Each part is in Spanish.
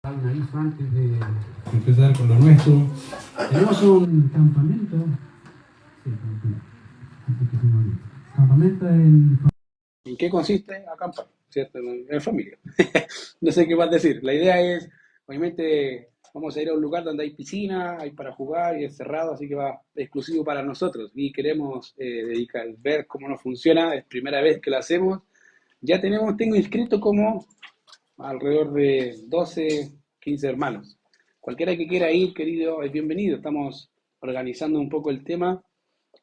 Un aviso antes de empezar con lo nuestro. Tenemos un campamento. Sí, campamento en... ¿En qué consiste acampar? ¿Cierto? En familia. No sé qué más decir. La idea es, obviamente, vamos a ir a un lugar donde hay piscina, hay para jugar y es cerrado, así que va exclusivo para nosotros. Y queremos ver cómo nos funciona. Es primera vez que lo hacemos. Ya tengo inscrito como alrededor de 12, 15 hermanos. Cualquiera que quiera ir, querido, es bienvenido. Estamos organizando un poco el tema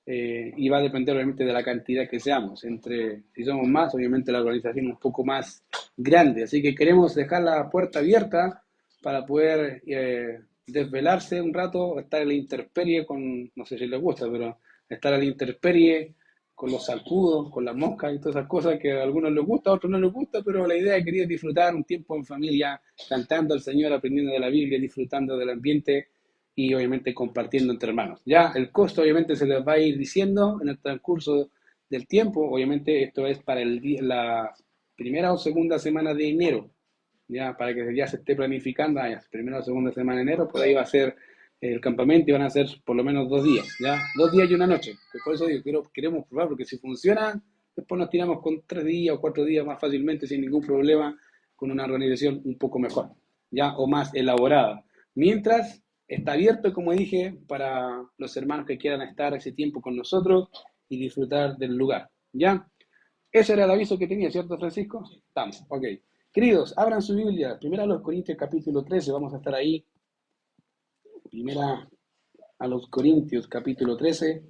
y va a depender obviamente de la cantidad que seamos. Si somos más, obviamente la organización es un poco más grande. Así que queremos dejar la puerta abierta para poder desvelarse un rato, estar en la intemperie con, no sé si les gusta, pero estar a la intemperie con los zancudos, con las moscas y todas esas cosas que a algunos les gusta, a otros no les gusta, pero la idea es querer disfrutar un tiempo en familia, cantando al Señor, aprendiendo de la Biblia, disfrutando del ambiente y obviamente compartiendo entre hermanos. Ya el costo obviamente se les va a ir diciendo en el transcurso del tiempo, obviamente esto es para la primera o segunda semana de enero, ya para que ya se esté planificando, primera o segunda semana de enero, por ahí va a ser el campamento y van a ser por lo menos 2 días, ya, 2 días y una noche, que por eso digo, queremos probar, porque si funciona, después nos tiramos con 3 días o 4 días más fácilmente, sin ningún problema, con una organización un poco mejor, ya, o más elaborada. Mientras, está abierto, como dije, para los hermanos que quieran estar ese tiempo con nosotros y disfrutar del lugar, ¿ya? Ese era el aviso que tenía, ¿cierto, Francisco? Estamos, ok. Queridos, abran su Biblia. Primera a los Corintios capítulo 13, vamos a estar ahí. Primera a los Corintios capítulo 13.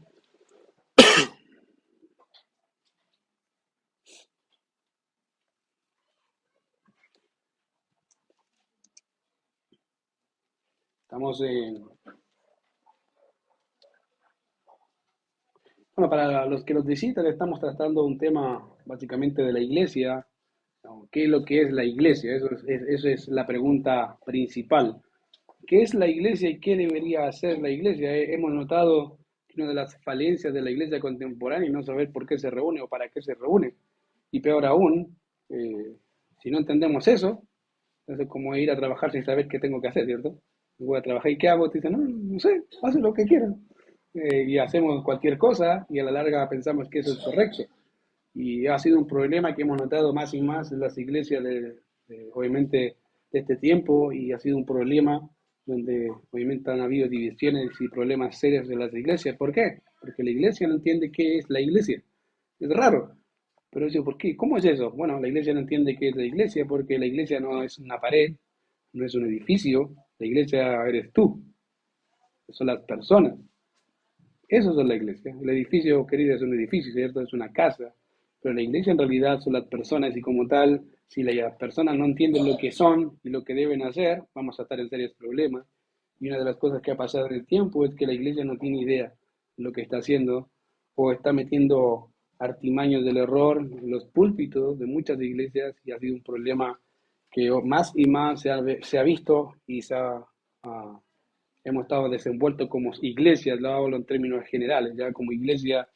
Estamos en... Bueno, para los que nos visitan, estamos tratando un tema básicamente de la iglesia. ¿No? ¿Qué es lo que es la iglesia? Eso es la pregunta principal. ¿Qué es la iglesia y qué debería hacer la iglesia? Hemos notado que una de las falencias de la iglesia contemporánea es no saber por qué se reúne o para qué se reúne. Y peor aún, si no entendemos eso, entonces como ir a trabajar sin saber qué tengo que hacer, ¿cierto? Voy a trabajar y ¿qué hago? Te dicen, no, no sé, haz lo que quieras. Y hacemos cualquier cosa y a la larga pensamos que eso es correcto. Y ha sido un problema que hemos notado más y más en las iglesias obviamente, de este tiempo y ha sido un problema donde obviamente han habido divisiones y problemas serios de las iglesias. ¿Por qué? Porque la iglesia no entiende qué es la iglesia. Es raro. Pero yo, ¿por qué? ¿Cómo es eso? Bueno, la iglesia no entiende qué es la iglesia porque la iglesia no es una pared, no es un edificio. La iglesia eres tú, son las personas. Eso es la iglesia. El edificio, querido, es un edificio, ¿cierto? Es una casa. Pero la iglesia en realidad son las personas y como tal, si las personas no entienden lo que son y lo que deben hacer, vamos a estar en serios problemas. Y una de las cosas que ha pasado en el tiempo es que la iglesia no tiene idea de lo que está haciendo o está metiendo artimaños del error en los púlpitos de muchas iglesias y ha sido un problema que más y más se ha visto y hemos estado desenvueltos como iglesias, lo hablo en términos generales, ya como iglesia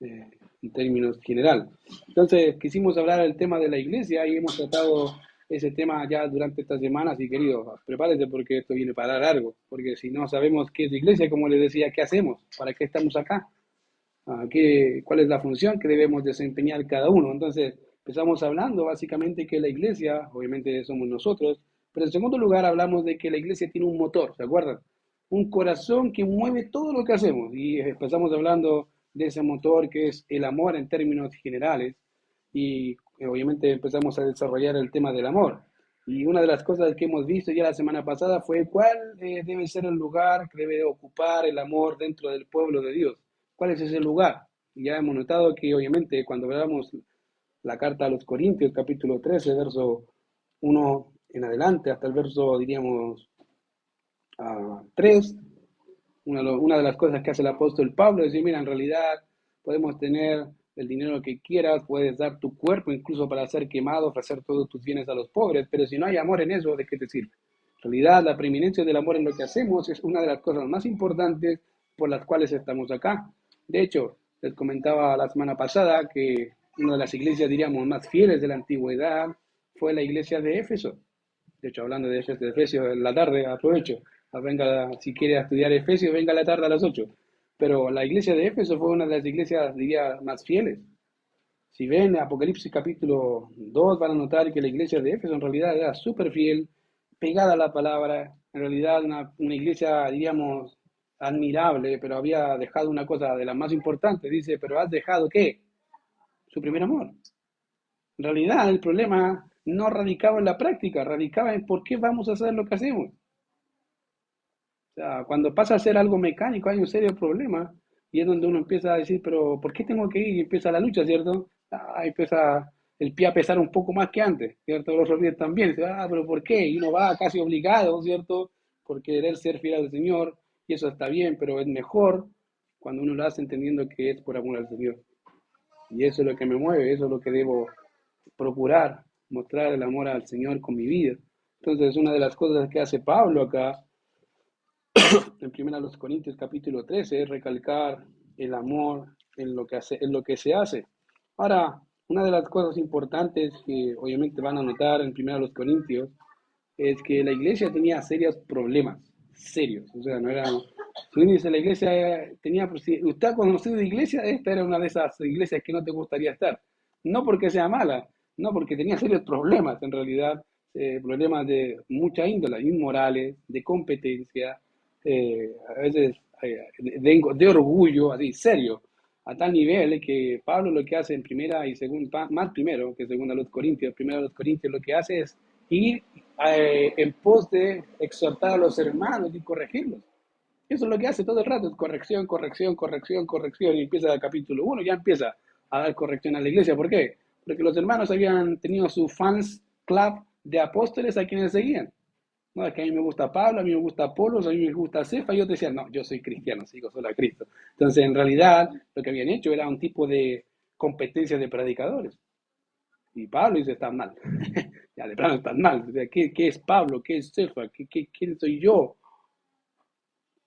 eh, en términos general. Entonces, quisimos hablar del tema de la iglesia y hemos tratado ese tema ya durante estas semanas y querido, prepárese porque esto viene para largo, porque si no sabemos qué es iglesia, como les decía, ¿qué hacemos? ¿Para qué estamos acá? ¿Cuál es la función que debemos desempeñar cada uno? Entonces, empezamos hablando básicamente que la iglesia, obviamente somos nosotros, pero en segundo lugar hablamos de que la iglesia tiene un motor, ¿se acuerdan? Un corazón que mueve todo lo que hacemos y empezamos hablando de ese motor que es el amor en términos generales y obviamente empezamos a desarrollar el tema del amor. Y una de las cosas que hemos visto ya la semana pasada fue cuál debe ser el lugar que debe ocupar el amor dentro del pueblo de Dios. ¿Cuál es ese lugar? Ya hemos notado que obviamente cuando veamos la carta a los Corintios, capítulo 13, verso 1 en adelante, hasta el verso, diríamos, 3, una de las cosas que hace el apóstol Pablo es decir, mira, en realidad podemos tener el dinero que quieras, puedes dar tu cuerpo incluso para ser quemado, ofrecer todos tus bienes a los pobres, pero si no hay amor en eso, ¿de qué te sirve? En realidad, la preeminencia del amor en lo que hacemos es una de las cosas más importantes por las cuales estamos acá. De hecho, les comentaba la semana pasada que una de las iglesias, diríamos, más fieles de la antigüedad fue la iglesia de Éfeso. De hecho, hablando de Efesios, en la tarde, aprovecho. Venga, si quiere estudiar Efesios, venga a la tarde a las 8. Pero la iglesia de Éfeso fue una de las iglesias, diría, más fieles. Si ven Apocalipsis capítulo 2 van a notar que la iglesia de Éfeso en realidad era súper fiel, pegada a la palabra, en realidad una iglesia, diríamos, admirable, pero había dejado una cosa de las más importantes, dice, pero has dejado ¿qué? Su primer amor. En realidad el problema no radicaba en la práctica, radicaba en por qué vamos a hacer lo que hacemos. O sea, cuando pasa a ser algo mecánico hay un serio problema y es donde uno empieza a decir, pero ¿por qué tengo que ir? Y empieza la lucha, ¿cierto? Empieza el pie a pesar un poco más que antes, ¿cierto? Los rodillas también, dice, pero ¿por qué? Y uno va casi obligado, ¿cierto? Por querer ser fiel al Señor y eso está bien, pero es mejor cuando uno lo hace entendiendo que es por amor al Señor. Y eso es lo que me mueve, eso es lo que debo procurar, mostrar el amor al Señor con mi vida. Entonces, una de las cosas que hace Pablo acá en 1 Corintios capítulo 13 es recalcar el amor en lo que se hace. Ahora, una de las cosas importantes que obviamente van a notar en 1 Corintios es que la iglesia tenía serios problemas, serios, o sea, no era... Si uno dice la iglesia tenía, si usted ha conocido de iglesia, esta era una de esas iglesias que no te gustaría estar. No porque sea mala, no porque tenía serios problemas, en realidad, problemas de mucha índole, inmorales, de competencia, a veces de orgullo, así, serio, a tal nivel que Pablo lo que hace en primera y segunda, más primero que segunda los Corintios, primero los Corintios lo que hace es ir en pos de exhortar a los hermanos y corregirlos. Eso es lo que hace todo el rato, es corrección, corrección, corrección, corrección, y empieza el capítulo 1, ya empieza a dar corrección a la iglesia. ¿Por qué? Porque los hermanos habían tenido su fans club de apóstoles a quienes seguían. No, es que a mí me gusta Pablo, a mí me gusta Apolos, a mí me gusta Cefa, y yo decía, no, yo soy cristiano, sigo solo a Cristo. Entonces, en realidad, lo que habían hecho era un tipo de competencia de predicadores. Y Pablo dice, están mal. Ya de plano están mal. O sea, ¿qué es Pablo? ¿Qué es Cefa? ¿Quién soy yo?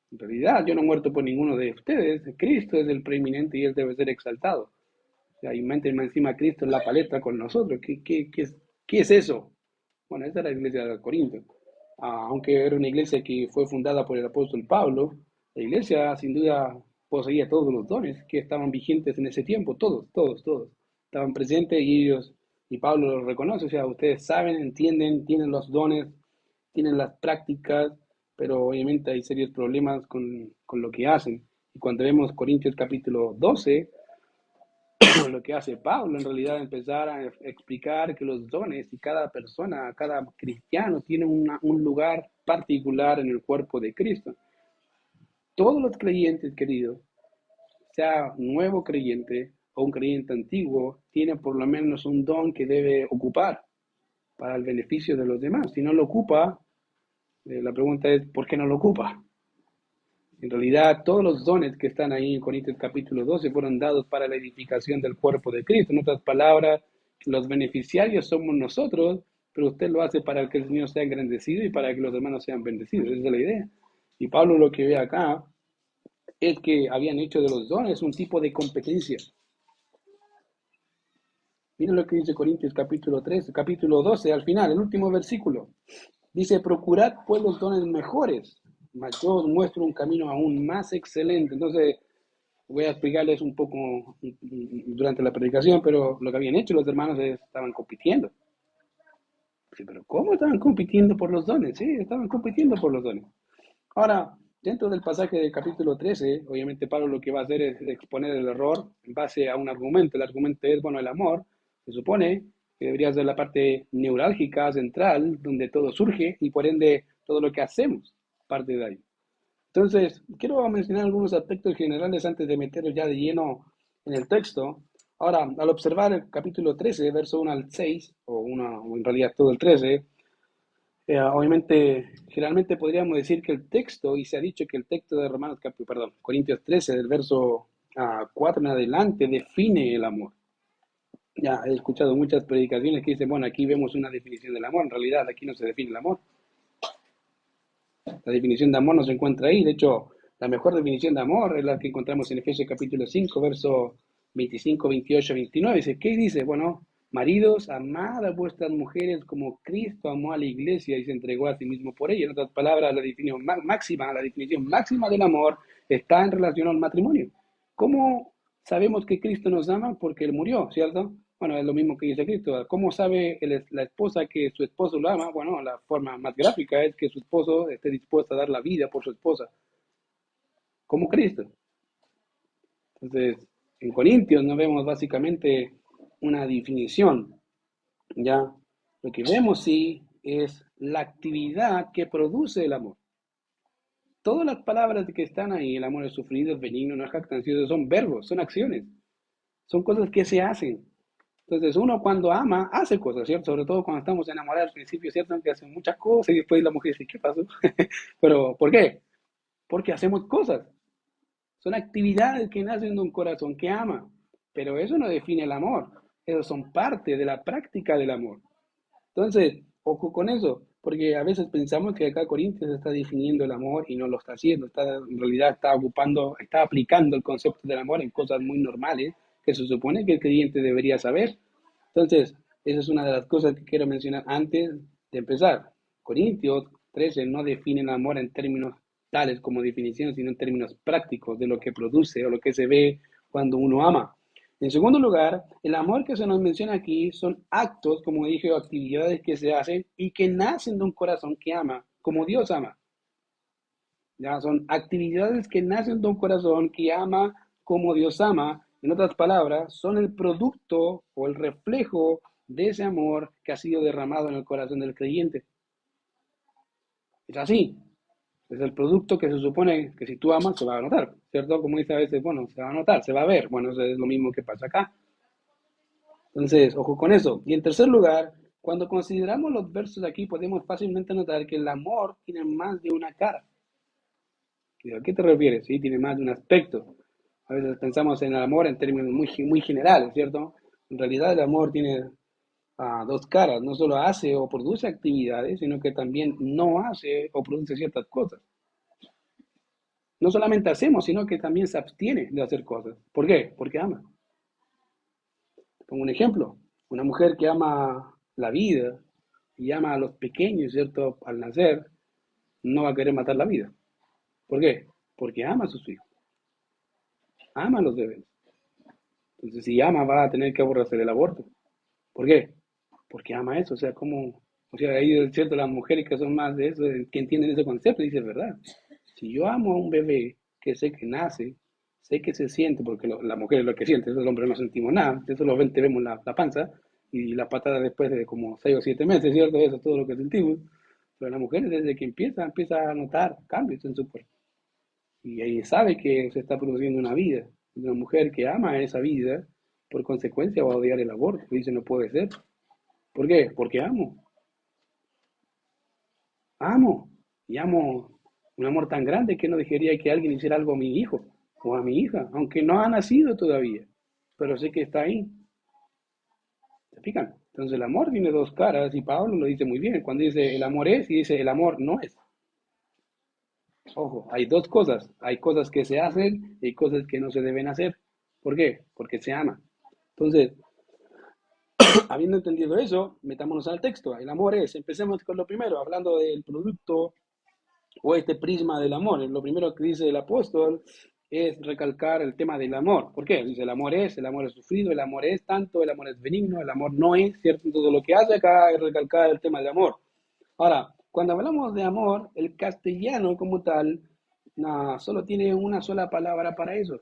En realidad, yo no he muerto por ninguno de ustedes. Cristo es el preeminente y él debe ser exaltado. O sea, y méteme encima a Cristo en la palestra con nosotros. ¿Qué es eso? Bueno, esa era la iglesia de Corinto. Aunque era una iglesia que fue fundada por el apóstol Pablo, la iglesia sin duda poseía todos los dones que estaban vigentes en ese tiempo, todos, todos, todos. Estaban presentes y ellos, y Pablo los reconoce, o sea, ustedes saben, entienden, tienen los dones, tienen las prácticas, pero obviamente hay serios problemas con lo que hacen. Y cuando vemos Corintios capítulo 12, lo que hace Pablo en realidad es empezar a explicar que los dones y cada persona, cada cristiano tiene un lugar particular en el cuerpo de Cristo. Todos los creyentes, queridos, sea nuevo creyente o un creyente antiguo, tiene por lo menos un don que debe ocupar para el beneficio de los demás. Si no lo ocupa, la pregunta es, ¿por qué no lo ocupa? En realidad, todos los dones que están ahí en Corintios capítulo 12 fueron dados para la edificación del cuerpo de Cristo. En otras palabras, los beneficiarios somos nosotros, pero usted lo hace para que el Señor sea engrandecido y para que los hermanos sean bendecidos. Esa es la idea. Y Pablo lo que ve acá es que habían hecho de los dones un tipo de competencia. Miren lo que dice Corintios capítulo 13, capítulo 12, al final, el último versículo. Dice, procurad pues los dones mejores, mas yo os muestro un camino aún más excelente. Entonces, voy a explicarles un poco durante la predicación, pero lo que habían hecho los hermanos estaban compitiendo. Sí, pero ¿cómo estaban compitiendo por los dones? Sí, estaban compitiendo por los dones. Ahora, dentro del pasaje del capítulo 13, obviamente Pablo lo que va a hacer es exponer el error en base a un argumento. El argumento es, bueno, el amor se supone que debería ser la parte neurálgica, central, donde todo surge y por ende todo lo que hacemos parte de ahí. Entonces, quiero mencionar algunos aspectos generales antes de meterlos ya de lleno en el texto. Ahora, al observar el capítulo 13, verso 1 al 6, o en realidad todo el 13, obviamente, generalmente podríamos decir que el texto, y se ha dicho que el texto de Corintios 13, del verso 4 en adelante, define el amor. Ya he escuchado muchas predicaciones que dicen, bueno, aquí vemos una definición del amor, en realidad aquí no se define el amor. La definición de amor no se encuentra ahí. De hecho, la mejor definición de amor es la que encontramos en Efesios capítulo 5, verso 25, 28, 29. Dice, ¿qué dice? Bueno, Maridos, amad a vuestras mujeres como Cristo amó a la iglesia y se entregó a sí mismo por ella. En otras palabras, la definición máxima del amor está en relación al matrimonio. ¿Cómo sabemos que Cristo nos ama? Porque Él murió, ¿cierto? Bueno, es lo mismo que dice Cristo. ¿Cómo sabe la esposa que su esposo lo ama? Bueno, la forma más gráfica es que su esposo esté dispuesto a dar la vida por su esposa, como Cristo. Entonces, en Corintios no vemos básicamente una definición, ¿ya? Lo que vemos sí es la actividad que produce el amor. Todas las palabras que están ahí, el amor es sufrido, es benigno, no es jactancioso, son verbos, son acciones, son cosas que se hacen. Entonces uno cuando ama, hace cosas, ¿cierto? Sobre todo cuando estamos enamorados al principio, ¿cierto? Que hacen muchas cosas y después la mujer dice, ¿qué pasó? Pero, ¿por qué? Porque hacemos cosas. Son actividades que nacen de un corazón que ama. Pero eso no define el amor. Eso son parte de la práctica del amor. Entonces, ojo con eso, porque a veces pensamos que acá Corintios está definiendo el amor y no lo está haciendo. En realidad está aplicando el concepto del amor en cosas muy normales que se supone que el creyente debería saber. Entonces, esa es una de las cosas que quiero mencionar antes de empezar. Corintios 13 no define el amor en términos tales como definición, sino en términos prácticos de lo que produce o lo que se ve cuando uno ama. En segundo lugar, el amor que se nos menciona aquí son actos, como dije, o actividades que se hacen y que nacen de un corazón que ama, como Dios ama. Ya son actividades que nacen de un corazón que ama como Dios ama. En otras palabras, son el producto o el reflejo de ese amor que ha sido derramado en el corazón del creyente. Es así. Es el producto que se supone que si tú amas se va a notar, ¿cierto? Como dice a veces, bueno, se va a notar, se va a ver. Bueno, eso es lo mismo que pasa acá. Entonces, ojo con eso. Y en tercer lugar, cuando consideramos los versos aquí, podemos fácilmente notar que el amor tiene más de una cara. ¿A qué te refieres? Sí, tiene más de un aspecto. A veces pensamos en el amor en términos muy generales, ¿cierto? En realidad el amor tiene dos caras. No solo hace o produce actividades, sino que también no hace o produce ciertas cosas. No solamente hacemos, sino que también se abstiene de hacer cosas. ¿Por qué? Porque ama. Pongo un ejemplo. Una mujer que ama la vida y ama a los pequeños, ¿cierto? Al nacer, no va a querer matar la vida. ¿Por qué? Porque ama a sus hijos, ama a los bebés. Entonces, si ama, va a tener que aborrecer el aborto. ¿Por qué? Porque ama eso. O sea, como, o sea, ahí es cierto, las mujeres que son más de eso, que entienden ese concepto, dicen, ¿verdad? Si yo amo a un bebé que sé que nace, sé que se siente, porque la mujer es lo que siente, eso el hombre no sentimos nada, eso solamente vemos la panza y la patada después de como 6 o 7 meses, ¿cierto? Eso es todo lo que sentimos. Pero la mujer desde que empieza a notar cambios en su cuerpo. Y ahí sabe que se está produciendo una vida. Una mujer que ama esa vida, por consecuencia va a odiar el aborto. Dice, no puede ser. ¿Por qué? Porque amo. Amo. Y amo un amor tan grande que no dejaría que alguien hiciera algo a mi hijo o a mi hija, aunque no ha nacido todavía. Pero sé que está ahí. ¿Se fijan? Entonces el amor tiene dos caras y Pablo lo dice muy bien. Cuando dice el amor es y dice el amor no es. Ojo, hay dos cosas. Hay cosas que se hacen y cosas que no se deben hacer. ¿Por qué? Porque se ama. Entonces, habiendo entendido eso, metámonos al texto. El amor es, empecemos con lo primero, hablando del producto o este prisma del amor. Lo primero que dice el apóstol es recalcar el tema del amor. ¿Por qué? Dice el amor es sufrido, el amor es tanto, el amor es benigno, el amor no es, ¿cierto? Entonces lo que hace acá es recalcar el tema del amor. Ahora, cuando hablamos de amor, el castellano como tal, no, solo tiene una sola palabra para eso.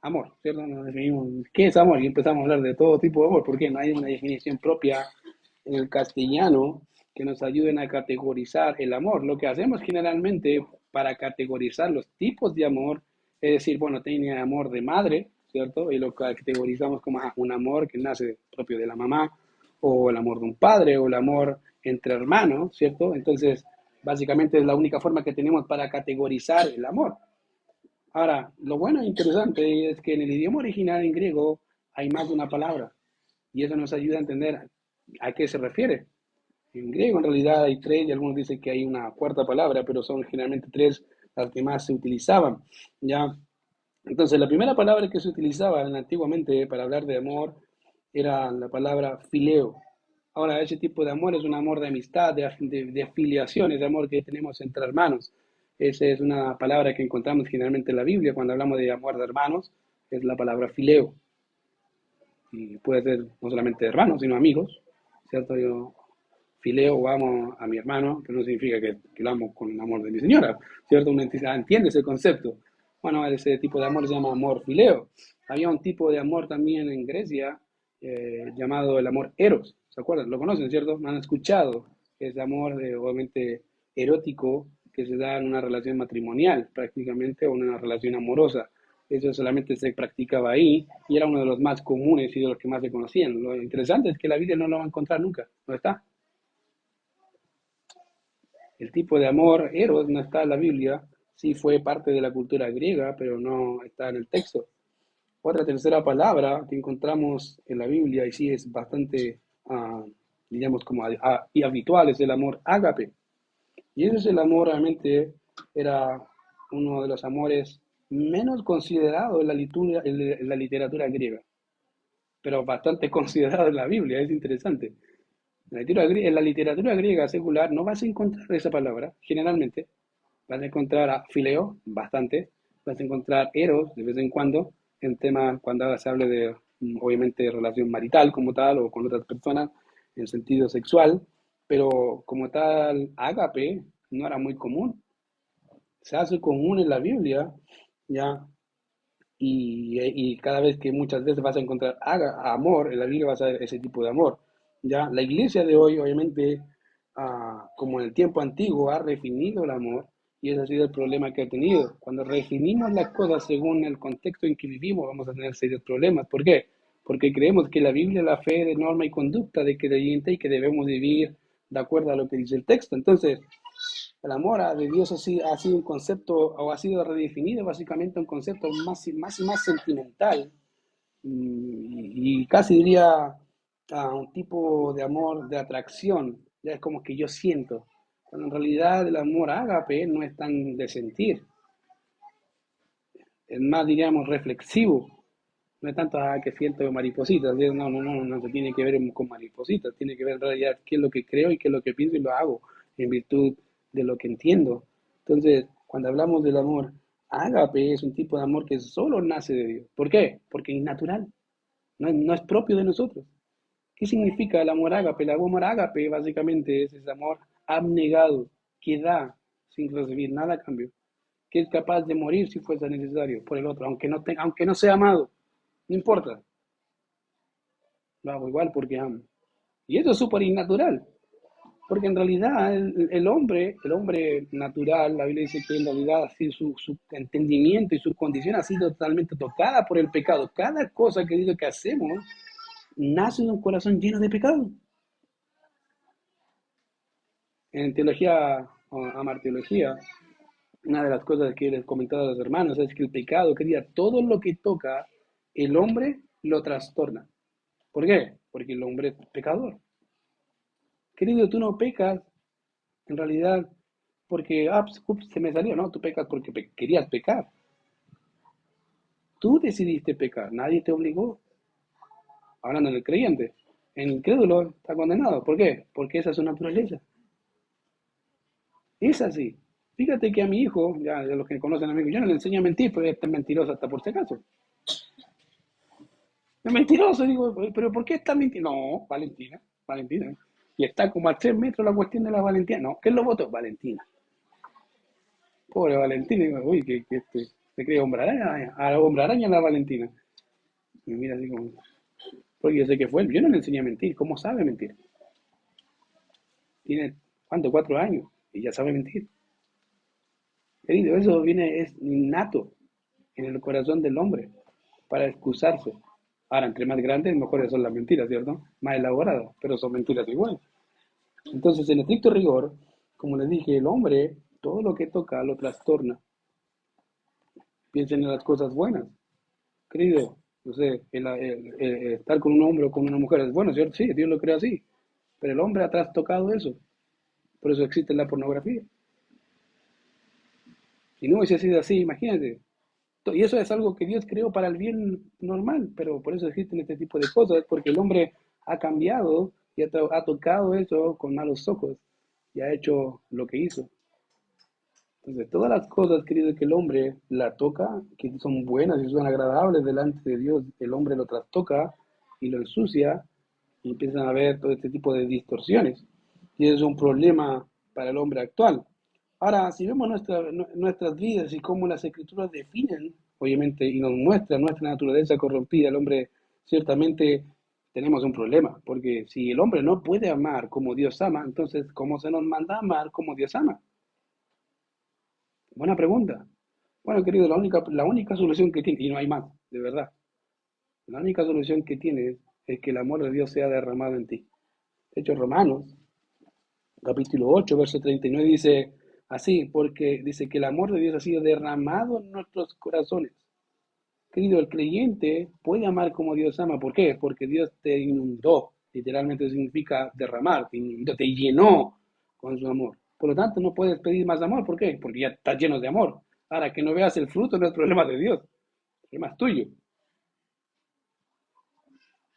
Amor, ¿cierto? Nos definimos qué es amor y empezamos a hablar de todo tipo de amor, porque no hay una definición propia en el castellano que nos ayuden a categorizar el amor. Lo que hacemos generalmente para categorizar los tipos de amor es decir, bueno, tiene amor de madre, ¿cierto? Y lo categorizamos como un amor que nace propio de la mamá, o el amor de un padre, o el amor entre hermanos, ¿cierto? Entonces, básicamente es la única forma que tenemos para categorizar el amor. Ahora, lo bueno e interesante es que en el idioma original en griego hay más de una palabra y eso nos ayuda a entender a qué se refiere. En griego en realidad hay tres y algunos dicen que hay una cuarta palabra, pero son generalmente tres las que más se utilizaban. ¿Ya? Entonces, la primera palabra que se utilizaba antiguamente para hablar de amor era la palabra fileo. Ahora, ese tipo de amor es un amor de amistad, de afiliación, ese amor que tenemos entre hermanos. Esa es una palabra que encontramos generalmente en la Biblia cuando hablamos de amor de hermanos, es la palabra fileo. Y puede ser no solamente hermanos, sino amigos, ¿cierto? Yo fileo o amo a mi hermano, que no significa que lo amo con el amor de mi señora, ¿cierto? Uno entiende ese concepto. Bueno, ese tipo de amor se llama amor fileo. Había un tipo de amor también en Grecia llamado el amor eros, ¿se acuerdan? Lo conocen, ¿cierto? ¿Han escuchado? Ese amor, obviamente, erótico que se da en una relación matrimonial, prácticamente, o en una relación amorosa. Eso solamente se practicaba ahí y era uno de los más comunes y de los que más se conocían. Lo interesante es que la Biblia no lo va a encontrar nunca, ¿no está? El tipo de amor, eros, no está en la Biblia, sí fue parte de la cultura griega, pero no está en el texto. Otra tercera palabra que encontramos en la Biblia y sí es bastante, digamos, como y habitual, es el amor ágape. Y ese es el amor, realmente era uno de los amores menos considerados en la literatura griega, pero bastante considerado en la Biblia, es interesante. En la literatura griega secular no vas a encontrar esa palabra, generalmente. Vas a encontrar a fileo, bastante. Vas a encontrar eros, de vez en cuando, en temas cuando se hable de, obviamente, relación marital como tal, o con otras personas, en sentido sexual. Pero como tal, ágape no era muy común. Se hace común en la Biblia, ya, y cada vez que muchas veces vas a encontrar amor, en la Biblia vas a ver ese tipo de amor. Ya, la iglesia de hoy, obviamente, como en el tiempo antiguo, ha redefinido el amor y ese ha sido el problema que ha tenido. Cuando redefinimos las cosas según el contexto en que vivimos, vamos a tener serios problemas. ¿Por qué? Porque creemos que la Biblia es la fe de norma y conducta de creyente y que debemos vivir de acuerdo a lo que dice el texto. Entonces, el amor de Dios ha sido un concepto, o ha sido redefinido básicamente un concepto más y más sentimental, y casi diría un tipo de amor de atracción, ya es como que yo siento, cuando en realidad el amor ágape no es tan de sentir, es más, diríamos, reflexivo, no es tanto que siento maripositas, no, no, no, no se tiene que ver con maripositas, tiene que ver en realidad qué es lo que creo y qué es lo que pienso y lo hago en virtud de lo que entiendo. Entonces, cuando hablamos del amor, ágape es un tipo de amor que solo nace de Dios. ¿Por qué? Porque es natural, no es propio de nosotros. ¿Qué significa el amor ágape? El amor ágape básicamente es ese amor abnegado que da sin recibir nada a cambio, que es capaz de morir si fuese necesario por el otro, aunque no sea amado, no importa, lo hago igual porque amo. Y eso es súper innatural, porque en realidad el hombre natural, la Biblia dice que en realidad así su entendimiento y su condición ha sido totalmente tocada por el pecado. Cada cosa que digo que hacemos nace de un corazón lleno de pecado. En teología o amarteología, una de las cosas que les he comentado a los hermanos es que el pecado, quería todo lo que toca el hombre lo trastorna. ¿Por qué? Porque el hombre es pecador. Querido, tú no pecas en realidad porque ups, se me salió, ¿no? Tú pecas porque querías pecar. Tú decidiste pecar, nadie te obligó. Hablando del creyente. El incrédulo está condenado. ¿Por qué? Porque esa es su naturaleza. Es así. Fíjate que a mi hijo, ya de los que conocen a mi hijo, yo no le enseño a mentir, pero este es mentiroso hasta por si acaso. Es mentiroso, digo, pero ¿por qué está mintiendo? No, Valentina, Valentina. Y está como a 3 metros la cuestión de la Valentina. No, ¿qué es lo voto? Valentina. Pobre Valentina, digo, uy, que se cree hombre araña, a la hombre araña la Valentina. Y mira así como, porque yo sé que fue él, yo no le enseñé a mentir, ¿cómo sabe mentir? Tiene, ¿cuánto? 4 años, y ya sabe mentir. Querido, eso es innato en el corazón del hombre para excusarse. Ahora, entre más grandes, mejores son las mentiras, ¿cierto? Más elaboradas, pero son mentiras igual. Entonces, en estricto rigor, como les dije, el hombre, todo lo que toca lo trastorna. Piensen en las cosas buenas. Querido, no sé, estar con un hombre o con una mujer es bueno, ¿cierto? Sí, Dios lo crea así. Pero el hombre ha trastocado eso. Por eso existe la pornografía. Si no hubiese sido así, imagínate. Y eso es algo que Dios creó para el bien normal, pero por eso existen este tipo de cosas, porque el hombre ha cambiado y ha tocado eso con malos ojos y ha hecho lo que hizo. Entonces, todas las cosas, querido, que el hombre la toca, que son buenas y son agradables delante de Dios, el hombre lo trastoca y lo ensucia y empiezan a haber todo este tipo de distorsiones. Y eso es un problema para el hombre actual. Ahora, si vemos nuestras vidas y cómo las escrituras definen, obviamente, y nos muestran nuestra naturaleza corrompida, el hombre ciertamente tenemos un problema, porque si el hombre no puede amar como Dios ama, entonces, ¿cómo se nos manda a amar como Dios ama? Buena pregunta. Bueno, querido, la única solución que tiene, y no hay más, de verdad, la única solución que tienes es que el amor de Dios sea derramado en ti. De hecho, Romanos, capítulo 8 verso 39 dice así, porque dice que el amor de Dios ha sido derramado en nuestros corazones. Querido, el creyente puede amar como Dios ama. ¿Por qué? Porque Dios te inundó. Literalmente significa derramar, te inundó, te llenó con su amor. Por lo tanto, no puedes pedir más amor. ¿Por qué? Porque ya estás lleno de amor. Ahora, que no veas el fruto no es problema de Dios, el problema es tuyo.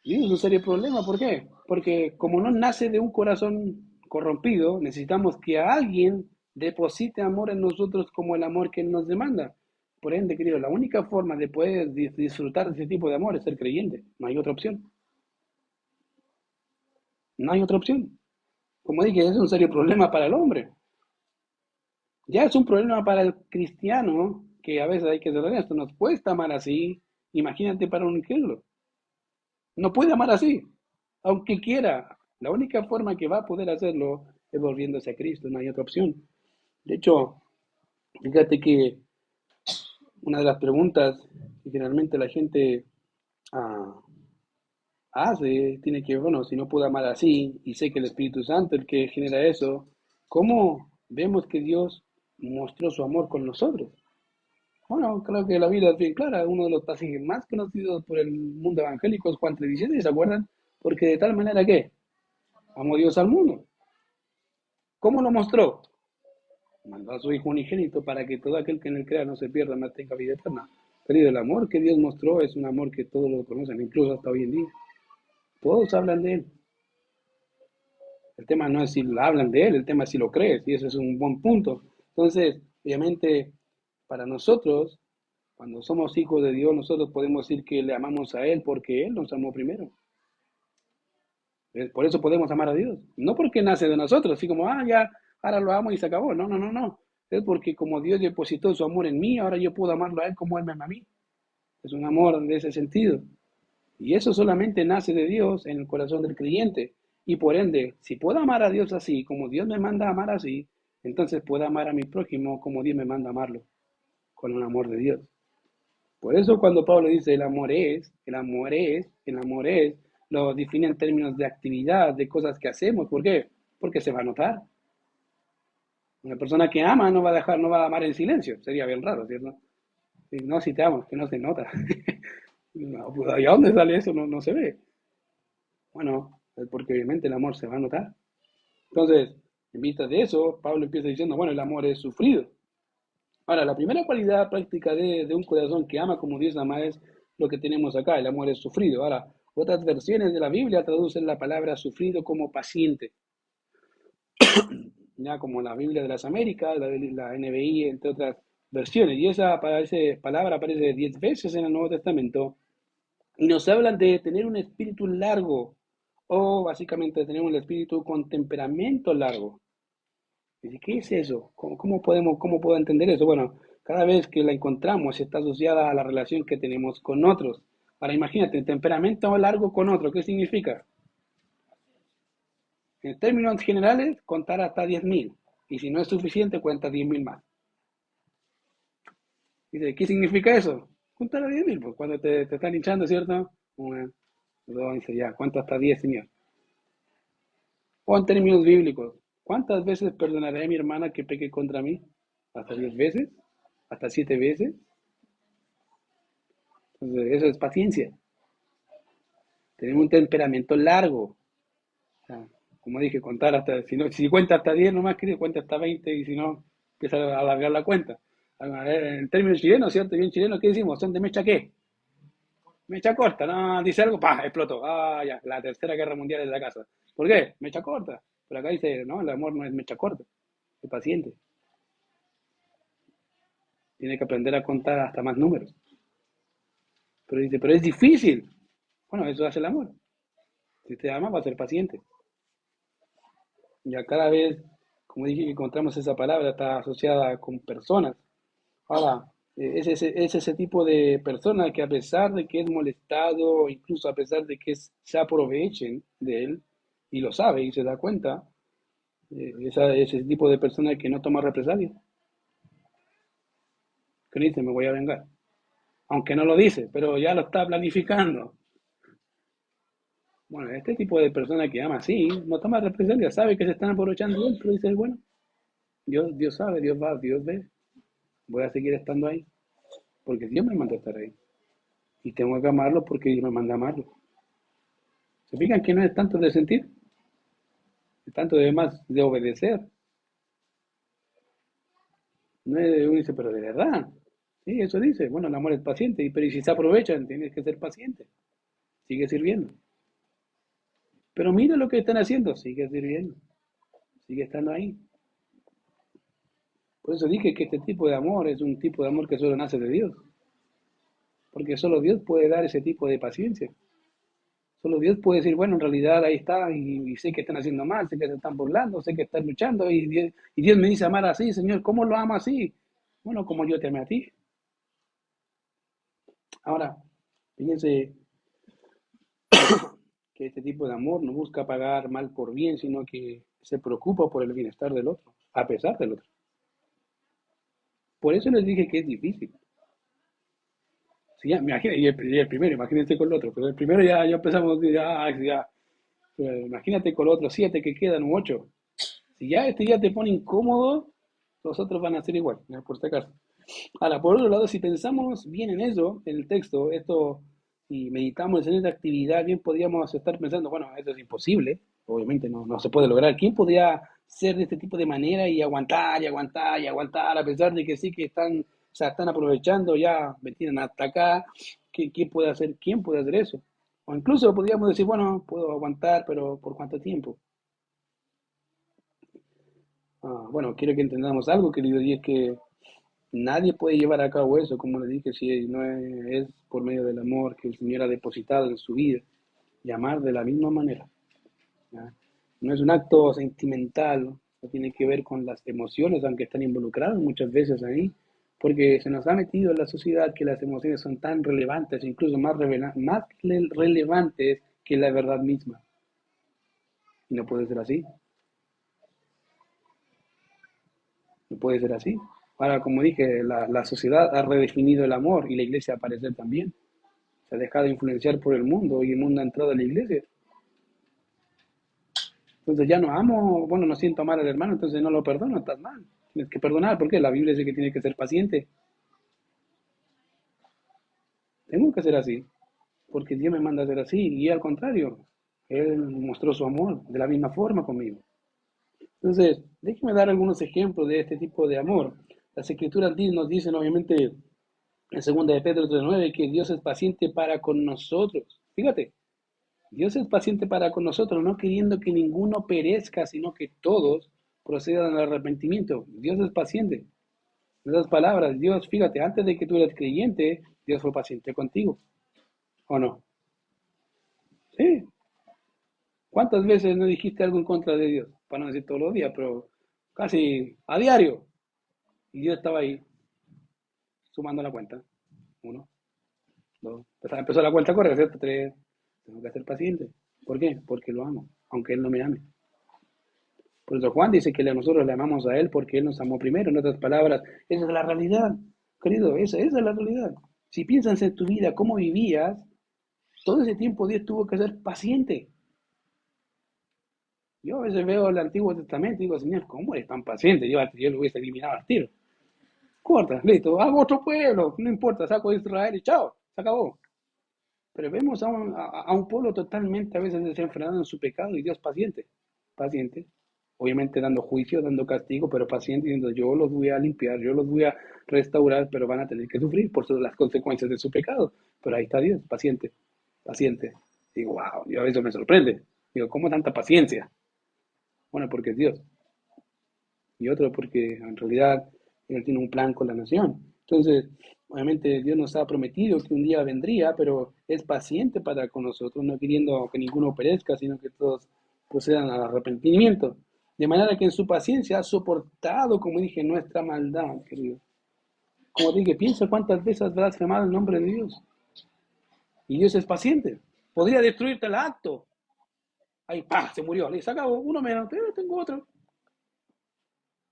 Y eso es un serio problema. ¿Por qué? Porque como no nace de un corazón corrompido, necesitamos que alguien deposite amor en nosotros como el amor que Él nos demanda. Por ende, querido, la única forma de poder disfrutar de ese tipo de amor es ser creyente. No hay otra opción. No hay otra opción. Como dije, es un serio problema para el hombre. Ya es un problema para el cristiano, que a veces hay que ser honesto, nos cuesta amar así. Imagínate para un incrédulo. No puede amar así, aunque quiera. La única forma que va a poder hacerlo es volviéndose a Cristo, no hay otra opción. De hecho, fíjate que una de las preguntas que generalmente la gente ah, tiene que, bueno, si no puedo amar así, y sé que el Espíritu Santo es el que genera eso, ¿cómo vemos que Dios mostró su amor con nosotros? Bueno, creo que la Biblia es bien clara, uno de los pasajes más conocidos por el mundo evangélico es Juan 3:17, ¿se acuerdan? Porque de tal manera que amó Dios al mundo. ¿Cómo lo mostró? Mandó a su Hijo unigénito para que todo aquel que en él crea no se pierda, mas tenga vida eterna. Querido, el amor que Dios mostró es un amor que todos lo conocen, incluso hasta hoy en día. Todos hablan de él. El tema no es si hablan de él, el tema es si lo crees, y ese es un buen punto. Entonces, obviamente, para nosotros, cuando somos hijos de Dios, nosotros podemos decir que le amamos a Él porque Él nos amó primero. Por eso podemos amar a Dios. No porque nace de nosotros, así como, ya, ahora lo amo y se acabó. No, no, no, no. Es porque como Dios depositó su amor en mí, ahora yo puedo amarlo a Él como Él me ama a mí. Es un amor de ese sentido. Y eso solamente nace de Dios en el corazón del creyente. Y por ende, si puedo amar a Dios así, como Dios me manda a amar así, entonces puedo amar a mi prójimo como Dios me manda a amarlo, con un amor de Dios. Por eso cuando Pablo dice el amor es, el amor es, el amor es, lo define en términos de actividad, de cosas que hacemos. ¿Por qué? Porque se va a notar. Una persona que ama no va a dejar, no va a amar en silencio. Sería bien raro, ¿cierto? Si no, si te amo, que no se nota. No, pues, ¿y a dónde sale eso? No, no se ve. Bueno, es porque obviamente el amor se va a notar. Entonces, en vista de eso, Pablo empieza diciendo, bueno, el amor es sufrido. Ahora, la primera cualidad práctica de un corazón que ama como Dios ama es lo que tenemos acá, el amor es sufrido. Ahora, otras versiones de la Biblia traducen la palabra sufrido como paciente, ya como la Biblia de las Américas, la NBI, entre otras versiones. Y esa palabra aparece 10 veces en el Nuevo Testamento y nos hablan de tener un espíritu largo o básicamente de tener un espíritu con temperamento largo. Dice, ¿qué es eso? ¿Cómo puedo entender eso? Bueno, cada vez que la encontramos está asociada a la relación que tenemos con otros. Ahora imagínate, temperamento largo con otro, ¿qué significa? En términos generales, contar hasta 10.000. Y si no es suficiente, cuenta 10.000 más. Dice, ¿qué significa eso? Contar a 10.000, pues cuando te están hinchando, ¿cierto? Una, dos, dice ya, ¿cuánto hasta 10, señor? O en términos bíblicos, ¿cuántas veces perdonaré a mi hermana que peque contra mí? ¿Hasta 10 veces? ¿Hasta 7 veces? Entonces, eso es paciencia. Tener un temperamento largo. O sea, como dije, contar hasta, si cuenta hasta 10 nomás, querido, cuenta hasta 20 y si no, empieza a alargar la cuenta. En términos chilenos, ¿cierto? Bien chileno, ¿qué decimos? ¿Son de mecha qué? Mecha corta, no, dice algo, ¡pah! Explotó. Ah, ya, la tercera guerra mundial es la casa. ¿Por qué? Mecha corta. Pero acá dice, no, el amor no es mecha corta, es paciente. Tiene que aprender a contar hasta más números. Pero dice, pero es difícil. Bueno, eso hace el amor. Si te ama, va a ser paciente. Ya cada vez, como dije, que encontramos esa palabra, está asociada con personas. Ahora, es ese tipo de persona que a pesar de que es molestado, incluso a pesar de que se aprovechen de él, y lo sabe y se da cuenta, ese tipo de persona que no toma represalias, que dice, me voy a vengar. Aunque no lo dice, pero ya lo está planificando. Bueno, este tipo de persona que ama así, no toma represalias, sabe que se están aprovechando de él, pero dice, bueno, Dios sabe, Dios va, Dios ve, voy a seguir estando ahí, porque Dios me mandó a estar ahí. Y tengo que amarlo porque Dios me manda a amarlo. ¿Se fijan que no es tanto de sentir? Es tanto de más de obedecer. No es de uno dice, pero de verdad. Sí, eso dice. Bueno, el amor es paciente, pero y si se aprovechan, tienes que ser paciente. Sigue sirviendo. Pero mira lo que están haciendo, sigue sirviendo. Sigue estando ahí. Por eso dije que este tipo de amor es un tipo de amor que solo nace de Dios. Porque solo Dios puede dar ese tipo de paciencia. Solo Dios puede decir, bueno, en realidad ahí está, y sé que están haciendo mal, sé que se están burlando, sé que están luchando, y Dios me dice amar así, Señor, ¿cómo lo amo así? Bueno, como yo te amé a ti. Ahora, fíjense que este tipo de amor no busca pagar mal por bien, sino que se preocupa por el bienestar del otro, a pesar del otro. Por eso les dije que es difícil. Si ya, y el primero, imagínense con el otro, pero el primero ya empezamos, ya, imagínate con los otros siete que quedan, u ocho. Si ya este ya te pone incómodo, los otros van a ser igual, ¿no? Por si acaso. Ahora, por otro lado, si pensamos bien en eso, en el texto, esto, y meditamos en esta actividad, bien podríamos estar pensando, bueno, esto es imposible, obviamente no se puede lograr. ¿Quién podría ser de este tipo de manera y aguantar y aguantar y aguantar, a pesar de que sí que están, o sea, están aprovechando, ya me tienen hasta acá? ¿Quién puede hacer eso? O incluso podríamos decir, bueno, puedo aguantar, pero ¿por cuánto tiempo? Bueno, quiero que entendamos algo, querido, y es que nadie puede llevar a cabo eso, como le dije, si no es por medio del amor que el Señor ha depositado en su vida, y amar de la misma manera. ¿Ya? No es un acto sentimental, no tiene que ver con las emociones, aunque están involucradas muchas veces ahí, porque se nos ha metido en la sociedad que las emociones son tan relevantes, incluso más relevantes que la verdad misma. Y no puede ser así, no puede ser así. Ahora, como dije, la sociedad ha redefinido el amor y la iglesia al parecer también. Se ha dejado influenciar por el mundo y el mundo ha entrado a la iglesia. Entonces ya no amo, bueno, no siento amar al hermano, entonces no lo perdono, estás mal. Tienes que perdonar, porque la Biblia dice que tiene que ser paciente. Tengo que ser así, porque Dios me manda a ser así, y al contrario, Él mostró su amor de la misma forma conmigo. Entonces, déjeme dar algunos ejemplos de este tipo de amor. Las escrituras nos dicen, obviamente, en 2 de Pedro 3:9, que Dios es paciente para con nosotros. Fíjate, Dios es paciente para con nosotros, no queriendo que ninguno perezca, sino que todos procedan al arrepentimiento. Dios es paciente. En esas palabras, Dios, fíjate, antes de que tú eras creyente, Dios fue paciente contigo, ¿o no? Sí. ¿Cuántas veces no dijiste algo en contra de Dios? Para no decir todos los días, pero casi a diario. Y Dios estaba ahí, sumando la cuenta. Uno, dos. Empezó la cuenta a correr, ¿cierto? Tres. Tengo que ser paciente. ¿Por qué? Porque lo amo, aunque Él no me ame. Por eso Juan dice que nosotros le amamos a Él porque Él nos amó primero. En otras palabras, esa es la realidad, querido, esa es la realidad. Si piensas en tu vida, cómo vivías, todo ese tiempo Dios tuvo que ser paciente. Yo a veces veo el Antiguo Testamento y digo, Señor, ¿cómo eres tan paciente? Yo lo hubiese eliminado al tiro. Corta, listo, hago otro pueblo, no importa, saco a Israel y chao, se acabó. Pero vemos a un pueblo totalmente a veces desenfrenado en su pecado y Dios paciente, paciente. obviamente dando juicio, dando castigo, pero paciente, diciendo, yo los voy a limpiar, yo los voy a restaurar, pero van a tener que sufrir por las consecuencias de su pecado. Pero ahí está Dios, paciente, paciente. Digo, wow, yo a veces me sorprende. Digo, ¿cómo tanta paciencia? Bueno, porque es Dios. Y otro porque en realidad Él tiene un plan con la nación. Entonces, obviamente Dios nos ha prometido que un día vendría, pero es paciente para con nosotros, no queriendo que ninguno perezca, sino que todos procedan al arrepentimiento. De manera que en su paciencia ha soportado, como dije, nuestra maldad, querido. Como dije, piensa cuántas veces has blasfemado el nombre de Dios. Y Dios es paciente. Podría destruirte el acto. Ahí, ¡pah! Se murió. Le acabó uno menos, pero tengo otro.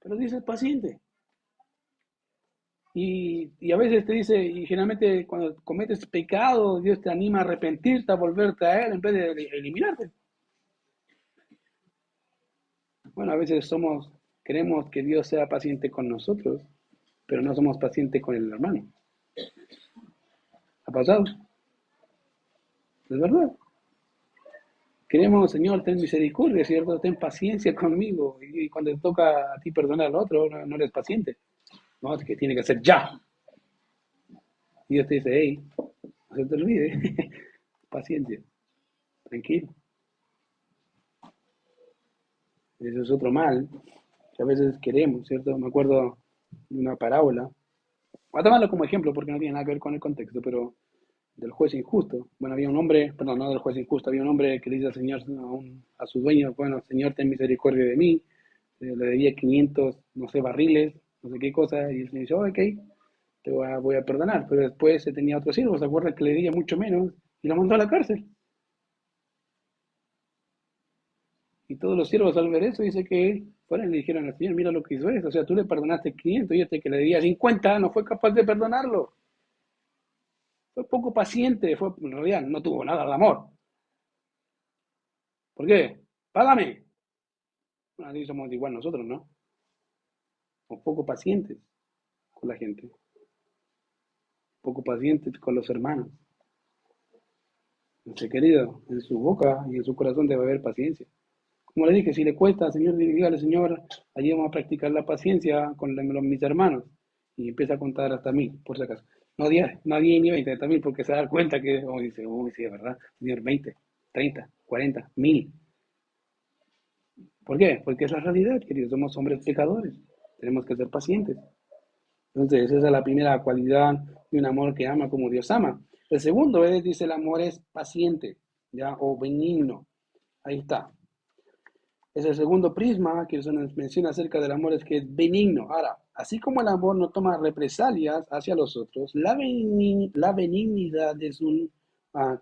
Pero Dios es paciente. Y a veces te dice, y generalmente cuando cometes pecado, Dios te anima a arrepentirte, a volverte a Él en vez de eliminarte. Bueno, a veces queremos que Dios sea paciente con nosotros, pero no somos pacientes con el hermano. ¿Ha pasado? Es verdad. Queremos, Señor, ten misericordia, ¿cierto? Ten paciencia conmigo. Y cuando te toca a ti perdonar al otro, no eres paciente. No, es que tiene que ser ya. Y Dios te dice, hey, no se te olvide. Paciencia, tranquilo. Eso es otro mal que a veces queremos, ¿cierto? Me acuerdo de una parábola. Voy a tomarlo como ejemplo porque no tiene nada que ver con el contexto, pero del juez injusto. Bueno, había un hombre, perdón, no del juez injusto, había un hombre que le dice al Señor, a su dueño, bueno, Señor, ten misericordia de mí. Le debía 500, no sé, barriles, no sé qué cosa, y el Señor dice, oh, ok, voy a perdonar. Pero después se tenía otro siervo, se acuerda que le debía mucho menos y lo mandó a la cárcel. Y todos los siervos al ver eso, dice que fueron y le dijeron al Señor, mira lo que hizo eso. O sea, tú le perdonaste 500 y este que le debía 50 no fue capaz de perdonarlo. Fue poco paciente, en realidad no tuvo nada de amor. ¿Por qué? Págame. Bueno, así somos igual nosotros, ¿no? Somos poco pacientes con la gente, poco pacientes con los hermanos. Nuestro querido, en su boca y en su corazón debe haber paciencia. Como le dije, si le cuesta, Señor, dígale, Señor, allí vamos a practicar la paciencia con mis hermanos. Y empieza a contar hasta 1000, por si acaso. No 10, no 10 ni 20, hasta 1000, porque se da cuenta que, dice, uy, sí, es verdad, Señor, 20, 30, 40, 1000. ¿Por qué? Porque es la realidad, queridos, somos hombres pecadores. Tenemos que ser pacientes. Entonces, esa es la primera cualidad de un amor que ama como Dios ama. El segundo es, dice, el amor es paciente, ¿ya? O benigno. Ahí está. Es el segundo prisma que se nos menciona acerca del amor, es que es benigno. Ahora, así como el amor no toma represalias hacia los otros, la benignidad es un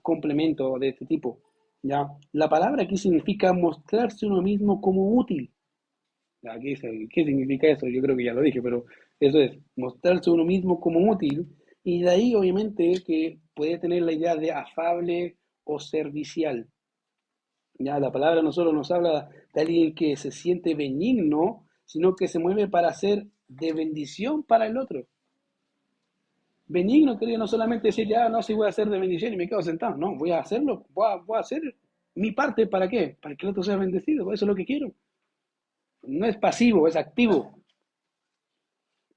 complemento de este tipo. ¿Ya? La palabra aquí significa mostrarse uno mismo como útil. Aquí dice, ¿qué significa eso? Yo creo que ya lo dije, pero eso es, mostrarse uno mismo como útil. Y de ahí, obviamente, que puede tener la idea de afable o servicial. Ya la palabra no solo nos habla de alguien que se siente benigno, sino que se mueve para ser de bendición para el otro. Benigno quería no solamente decir, ya no, si voy a hacer de bendición y me quedo sentado. No, voy a hacerlo, voy a hacer mi parte. ¿Para qué? Para que el otro sea bendecido. Eso es lo que quiero. No es pasivo, es activo.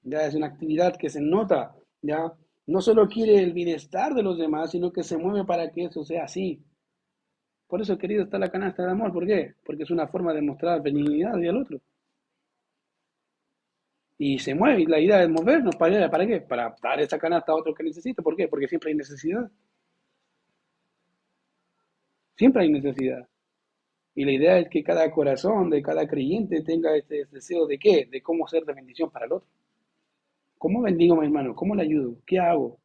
Ya es una actividad que se nota. Ya no solo quiere el bienestar de los demás, sino que se mueve para que eso sea así. Por eso, querido, está la canasta de amor. ¿Por qué? Porque es una forma de mostrar benignidad hacia el otro. Y se mueve, y la idea es movernos. ¿Para qué? Para dar esa canasta a otro que necesita. ¿Por qué? Porque siempre hay necesidad. Siempre hay necesidad. Y la idea es que cada corazón de cada creyente tenga este deseo de qué? De cómo ser de bendición para el otro. ¿Cómo bendigo a mi hermano? ¿Cómo le ayudo? ¿Qué hago?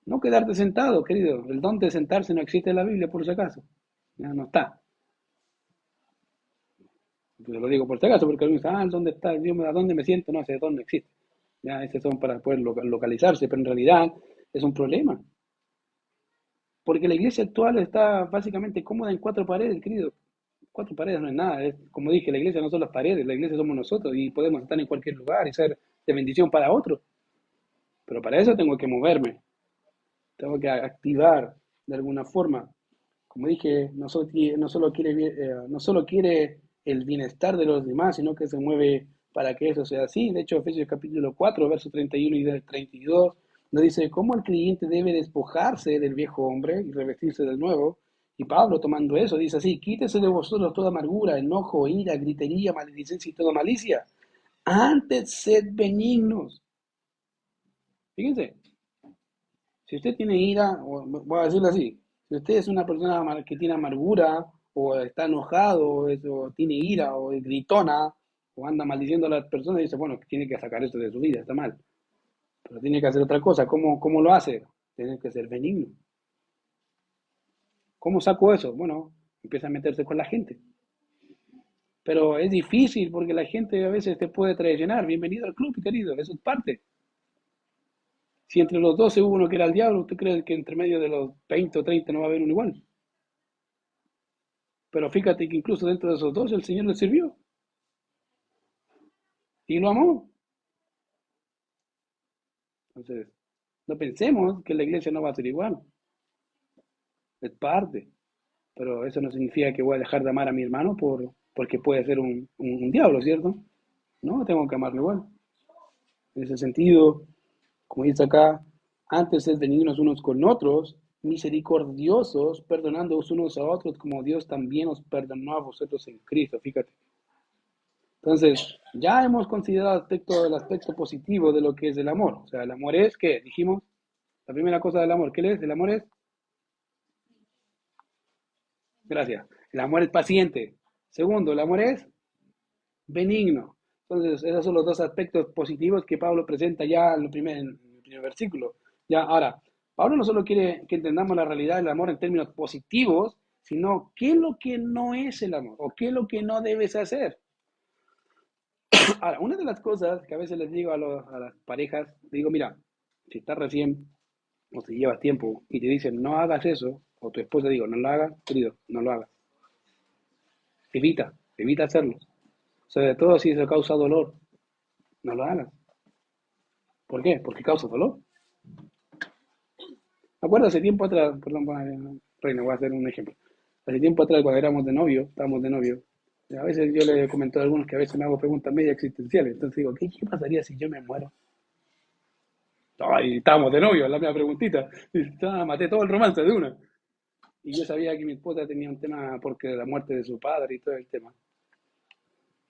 No quedarte sentado, querido. El don de sentarse no existe en la Biblia, por si acaso. Ya no está. Yo lo digo por si acaso, porque algunos dicen, ¿dónde está? ¿A dónde me siento? No, ese don no existe. Ya, esos son para poder localizarse, pero en realidad es un problema. Porque la iglesia actual está básicamente cómoda en cuatro paredes, querido. Cuatro paredes no es nada. Como dije, la iglesia no son las paredes, la iglesia somos nosotros y podemos estar en cualquier lugar y ser de bendición para otros. Pero para eso tengo que moverme, tengo que activar de alguna forma. Como dije, no solo quiere el bienestar de los demás, sino que se mueve para que eso sea así. De hecho, Efesios capítulo 4, verso 31 y 32, nos dice cómo el creyente debe despojarse del viejo hombre y revestirse del nuevo. Y Pablo, tomando eso, dice así: quítese de vosotros toda amargura, enojo, ira, gritería, maledicencia y toda malicia. Antes sed benignos. Fíjense, si usted tiene ira, o voy a decirlo así, si usted es una persona que tiene amargura, o está enojado, o tiene ira, o es gritona, o anda maldiciendo a las personas, dice, bueno, tiene que sacar esto de su vida, está mal. Pero tiene que hacer otra cosa. ¿Cómo lo hace? Tiene que ser benigno. ¿Cómo saco eso? Bueno, empieza a meterse con la gente. Pero es difícil porque la gente a veces te puede traicionar. Bienvenido al club, querido, eso es parte. Si entre los 12 hubo uno que era el diablo, ¿usted cree que entre medio de los 20 o 30 no va a haber uno igual? Pero fíjate que incluso dentro de esos 12 el Señor le sirvió y lo amó. Entonces, no pensemos que la iglesia no va a ser igual. Es parte. Pero eso no significa que voy a dejar de amar a mi hermano porque puede ser un diablo, ¿cierto? No, tengo que amarlo igual. En ese sentido, como dice acá, antes es benignos unos con otros, misericordiosos, perdonándoos unos a otros, como Dios también os perdonó a vosotros en Cristo, fíjate. Entonces, ya hemos considerado el aspecto positivo de lo que es el amor. O sea, el amor es, ¿qué? Dijimos, la primera cosa del amor, ¿qué es? El amor es, gracias, el amor es paciente. Segundo, el amor es benigno. Entonces, esos son los dos aspectos positivos que Pablo presenta ya en el primer versículo. Ya, ahora, Pablo no solo quiere que entendamos la realidad del amor en términos positivos, sino qué es lo que no es el amor o qué es lo que no debes hacer. Ahora, una de las cosas que a veces les digo a las parejas, digo, mira, si estás recién o si llevas tiempo y te dicen no hagas eso, o tu esposa digo, no lo hagas, querido, no lo hagas. Evita hacerlo. Sobre todo si eso causa dolor, no lo hagas. ¿Por qué? Porque causa dolor. Me acuerdo hace tiempo atrás, perdón, Reina, voy a hacer un ejemplo. Hace tiempo atrás, cuando estábamos de novio, y a veces yo le comento a algunos que a veces me hago preguntas medio existenciales. Entonces digo, ¿qué pasaría si yo me muero? Ay, estábamos de novio, la misma preguntita. Y, maté todo el romance de una. Y yo sabía que mi esposa tenía un tema porque de la muerte de su padre y todo el tema.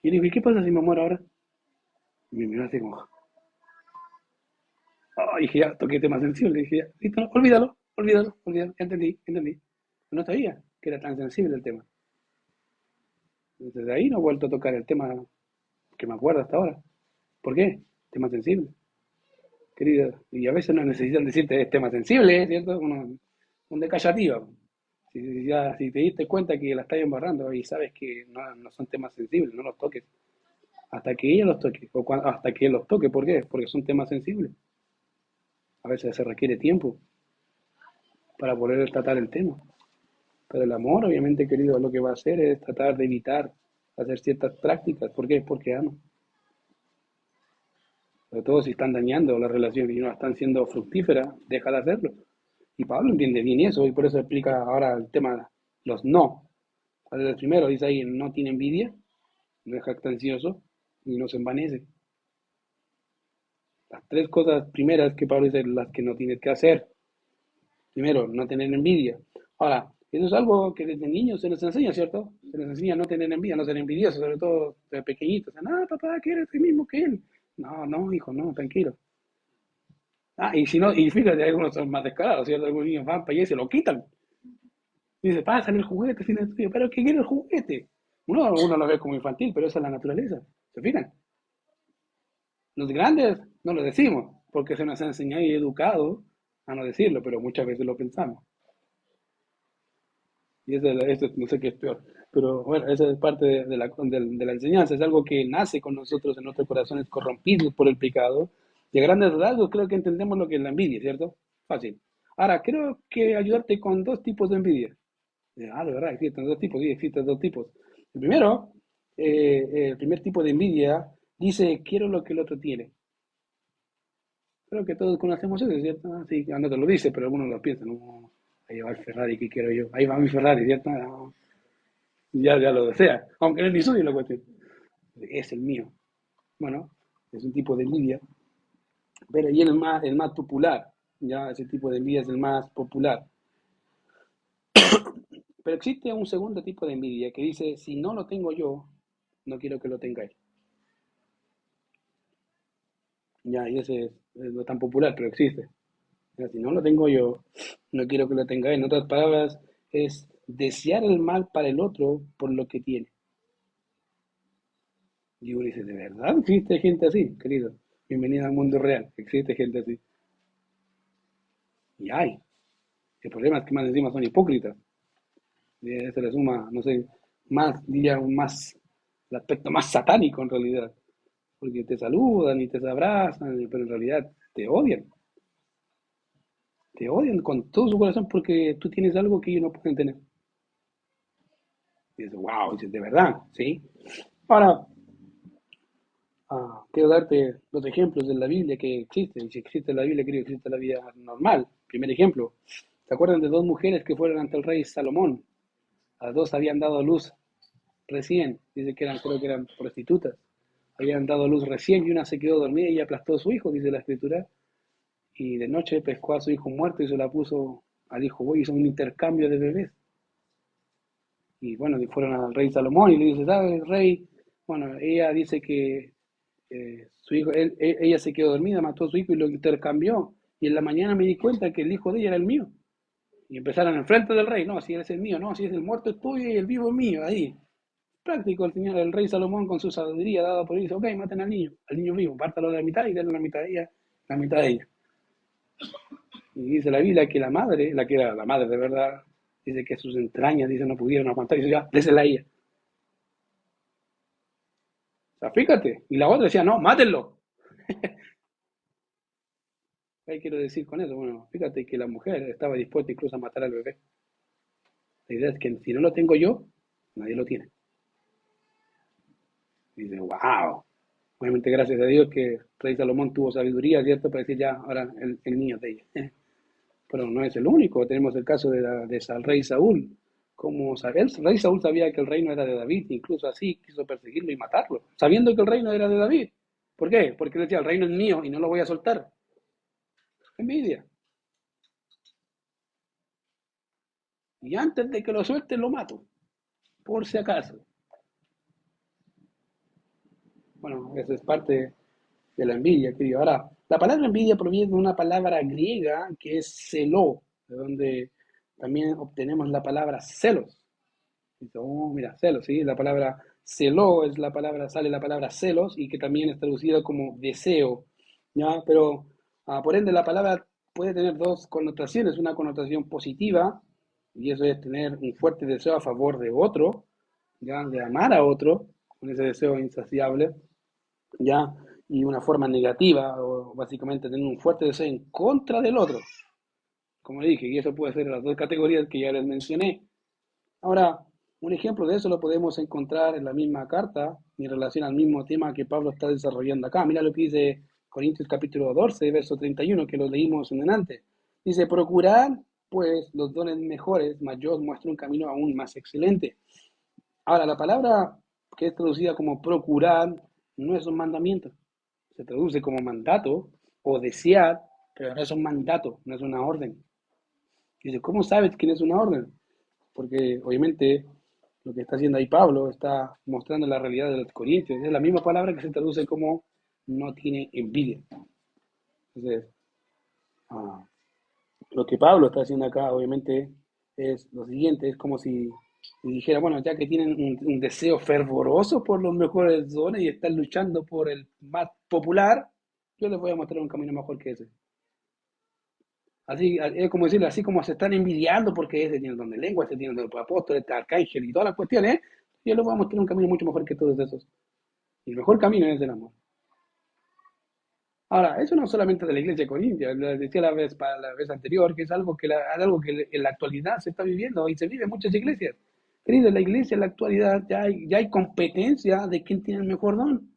Y le digo, ¿y qué pasa si me muero ahora? Y me miró así como, dije, ya, toqué tema sensible. Dije, ya, listo, no, olvídalo, ya entendí. No sabía que era tan sensible el tema. Desde ahí no he vuelto a tocar el tema que me acuerdo hasta ahora. ¿Por qué? Tema sensible, querida. Y a veces no necesitan decirte es tema sensible, ¿cierto? Un de callativa. Si te diste cuenta que la estás embarrando y sabes que no son temas sensibles, no los toques. Hasta que ella los toque, hasta que él los toque. ¿Por qué? Porque son temas sensibles. A veces se requiere tiempo para poder tratar el tema. Pero el amor, obviamente, querido, lo que va a hacer es tratar de evitar hacer ciertas prácticas. ¿Por qué? Porque ama. Sobre todo si están dañando la relación y no están siendo fructíferas, deja de hacerlo. Y Pablo entiende bien eso y por eso explica ahora el tema, los no. ¿Cuál es el primero? Dice ahí, no tiene envidia, no es jactancioso y no se envanece. Las tres cosas primeras que Pablo dice, las que no tienes que hacer. Primero, no tener envidia. Ahora, eso es algo que desde niños se nos enseña, ¿cierto? Se nos enseña a no tener envidia, no ser envidioso, sobre todo de pequeñitos. No, papá, que eres el mismo que él. No, hijo, no, tranquilo. Y si no, y fíjate, algunos son más descarados, ¿cierto? Algunos niños van para allá y se lo quitan. Y dice, pásale el juguete, si no es tuyo. ¿Pero qué quiere el juguete? Uno lo ve como infantil, pero esa es la naturaleza. ¿Se fijan? Los grandes no lo decimos, porque se nos ha enseñado y educado a no decirlo, pero muchas veces lo pensamos. Y eso no sé qué es peor. Pero bueno, esa es parte de la enseñanza. Es algo que nace con nosotros en nuestros corazones corrompidos por el pecado. Y a grandes rasgos creo que entendemos lo que es la envidia, ¿cierto? Fácil. Ahora, creo que ayudarte con dos tipos de envidia. De verdad, existen dos tipos, sí, existen dos tipos. El primero, el primer tipo de envidia dice, quiero lo que el otro tiene. Creo que todos conocemos eso, ¿cierto? Sí, no te lo dice, pero algunos lo piensan. No, ahí va el Ferrari que quiero yo. Ahí va mi Ferrari, ¿cierto? No. ya lo desea, aunque no es ni suyo la cuestión. Es el mío. Bueno, es un tipo de envidia, pero y el más popular, ya ese tipo de envidia es el más popular. Pero existe un segundo tipo de envidia que dice, si no lo tengo yo, no quiero que lo tenga él. Ya, y ese es no tan popular, pero existe. Ya, si no lo tengo yo, no quiero que lo tenga él. En otras palabras, es desear el mal para el otro por lo que tiene. Y uno dice, ¿de verdad existe gente así, querido? Bienvenido al mundo real. Existe gente así. Y hay. El problema es que más encima son hipócritas. Y se le suma, no sé, más, diría, más, el aspecto más satánico en realidad. Porque te saludan y te abrazan, pero en realidad te odian con todo su corazón porque tú tienes algo que ellos no pueden tener. Y dices, wow, dices, de verdad, ¿sí? Ahora, quiero darte dos ejemplos de la Biblia que existen. Y si existe la Biblia, creo que existe la vida normal. Primer ejemplo, ¿se acuerdan de dos mujeres que fueron ante el rey Salomón? Las dos habían dado a luz recién, dice que eran, creo que eran prostitutas. Habían dado a luz recién y una se quedó dormida y aplastó a su hijo, dice la escritura. Y de noche pescó a su hijo muerto y se la puso al hijo. Hoy hizo un intercambio de bebés. Y bueno, fueron al rey Salomón y le dice, ¿sabes, rey? Bueno, ella dice que su hijo, ella se quedó dormida, mató a su hijo y lo intercambió. Y en la mañana me di cuenta que el hijo de ella era el mío. Y empezaron enfrente del rey, no, si él es el mío, no, si es el muerto es tuyo y el vivo es mío, ahí. Práctico el señor, el rey Salomón con su sabiduría dada por él, dice, ok, maten al niño vivo, pártalo de la mitad y denle la mitad de ella, la mitad de ella. Y dice la Biblia que la madre, la que era la madre de verdad, dice que sus entrañas, dice, no pudieron aguantar, y dice, ya, désela a ella. O sea, fíjate. Y la otra decía, no, mátenlo. ¿Qué quiero decir con eso? Bueno, fíjate que la mujer estaba dispuesta incluso a matar al bebé. La idea es que si no lo tengo yo, nadie lo tiene. Y dice, wow. Obviamente, gracias a Dios que Rey Salomón tuvo sabiduría, ¿cierto? Para decir ya, ahora el niño es de ella. Pero no es el único. Tenemos el caso de Rey Saúl. Como el rey Saúl sabía que el reino era de David, incluso así quiso perseguirlo y matarlo, sabiendo que el reino era de David. ¿Por qué? Porque él decía, el reino es mío y no lo voy a soltar. Envidia. Y antes de que lo suelte, lo mato, por si acaso. Bueno, eso es parte de la envidia, querido. Ahora, la palabra envidia proviene de una palabra griega que es celó, de donde también obtenemos la palabra celos. Dice, oh, mira, celos, ¿sí? La palabra celó es la palabra, sale la palabra celos y que también es traducida como deseo, ¿ya? Pero por ende la palabra puede tener dos connotaciones, una connotación positiva, y eso es tener un fuerte deseo a favor de otro, ¿ya? De amar a otro, con ese deseo insaciable, ¿ya? Y una forma negativa, o básicamente tener un fuerte deseo en contra del otro, como dije, y eso puede ser las dos categorías que ya les mencioné. Ahora, un ejemplo de eso lo podemos encontrar en la misma carta en relación al mismo tema que Pablo está desarrollando acá. Mira lo que dice Corintios capítulo 12, verso 31, que lo leímos en antes. Dice, procurar pues los dones mejores, mas yo os muestro un camino aún más excelente. Ahora, la palabra que es traducida como procurar no es un mandamiento, se traduce como mandato o desear, pero no es un mandato, no es una orden. Dice, ¿cómo sabes que no es una orden? Porque obviamente lo que está haciendo ahí Pablo está mostrando la realidad de los corintios. Es la misma palabra que se traduce como no tiene envidia. Entonces, ah, lo que Pablo está haciendo acá, obviamente, es lo siguiente: es como si dijera, bueno, ya que tienen un deseo fervoroso por los mejores dones y están luchando por el más popular, yo les voy a mostrar un camino mejor que ese. Así, es como decirle, así como se están envidiando porque ese tiene el don de lengua, ese tiene el don de apóstol, este arcángel y todas las cuestiones, yo les voy a mostrar un camino mucho mejor que todos esos. Y el mejor camino es el amor. Ahora, eso no solamente de la iglesia de Corintia, lo decía la vez anterior, que es algo algo que en la actualidad se está viviendo y se vive en muchas iglesias. Querido, en la iglesia en la actualidad ya hay competencia de quién tiene el mejor don.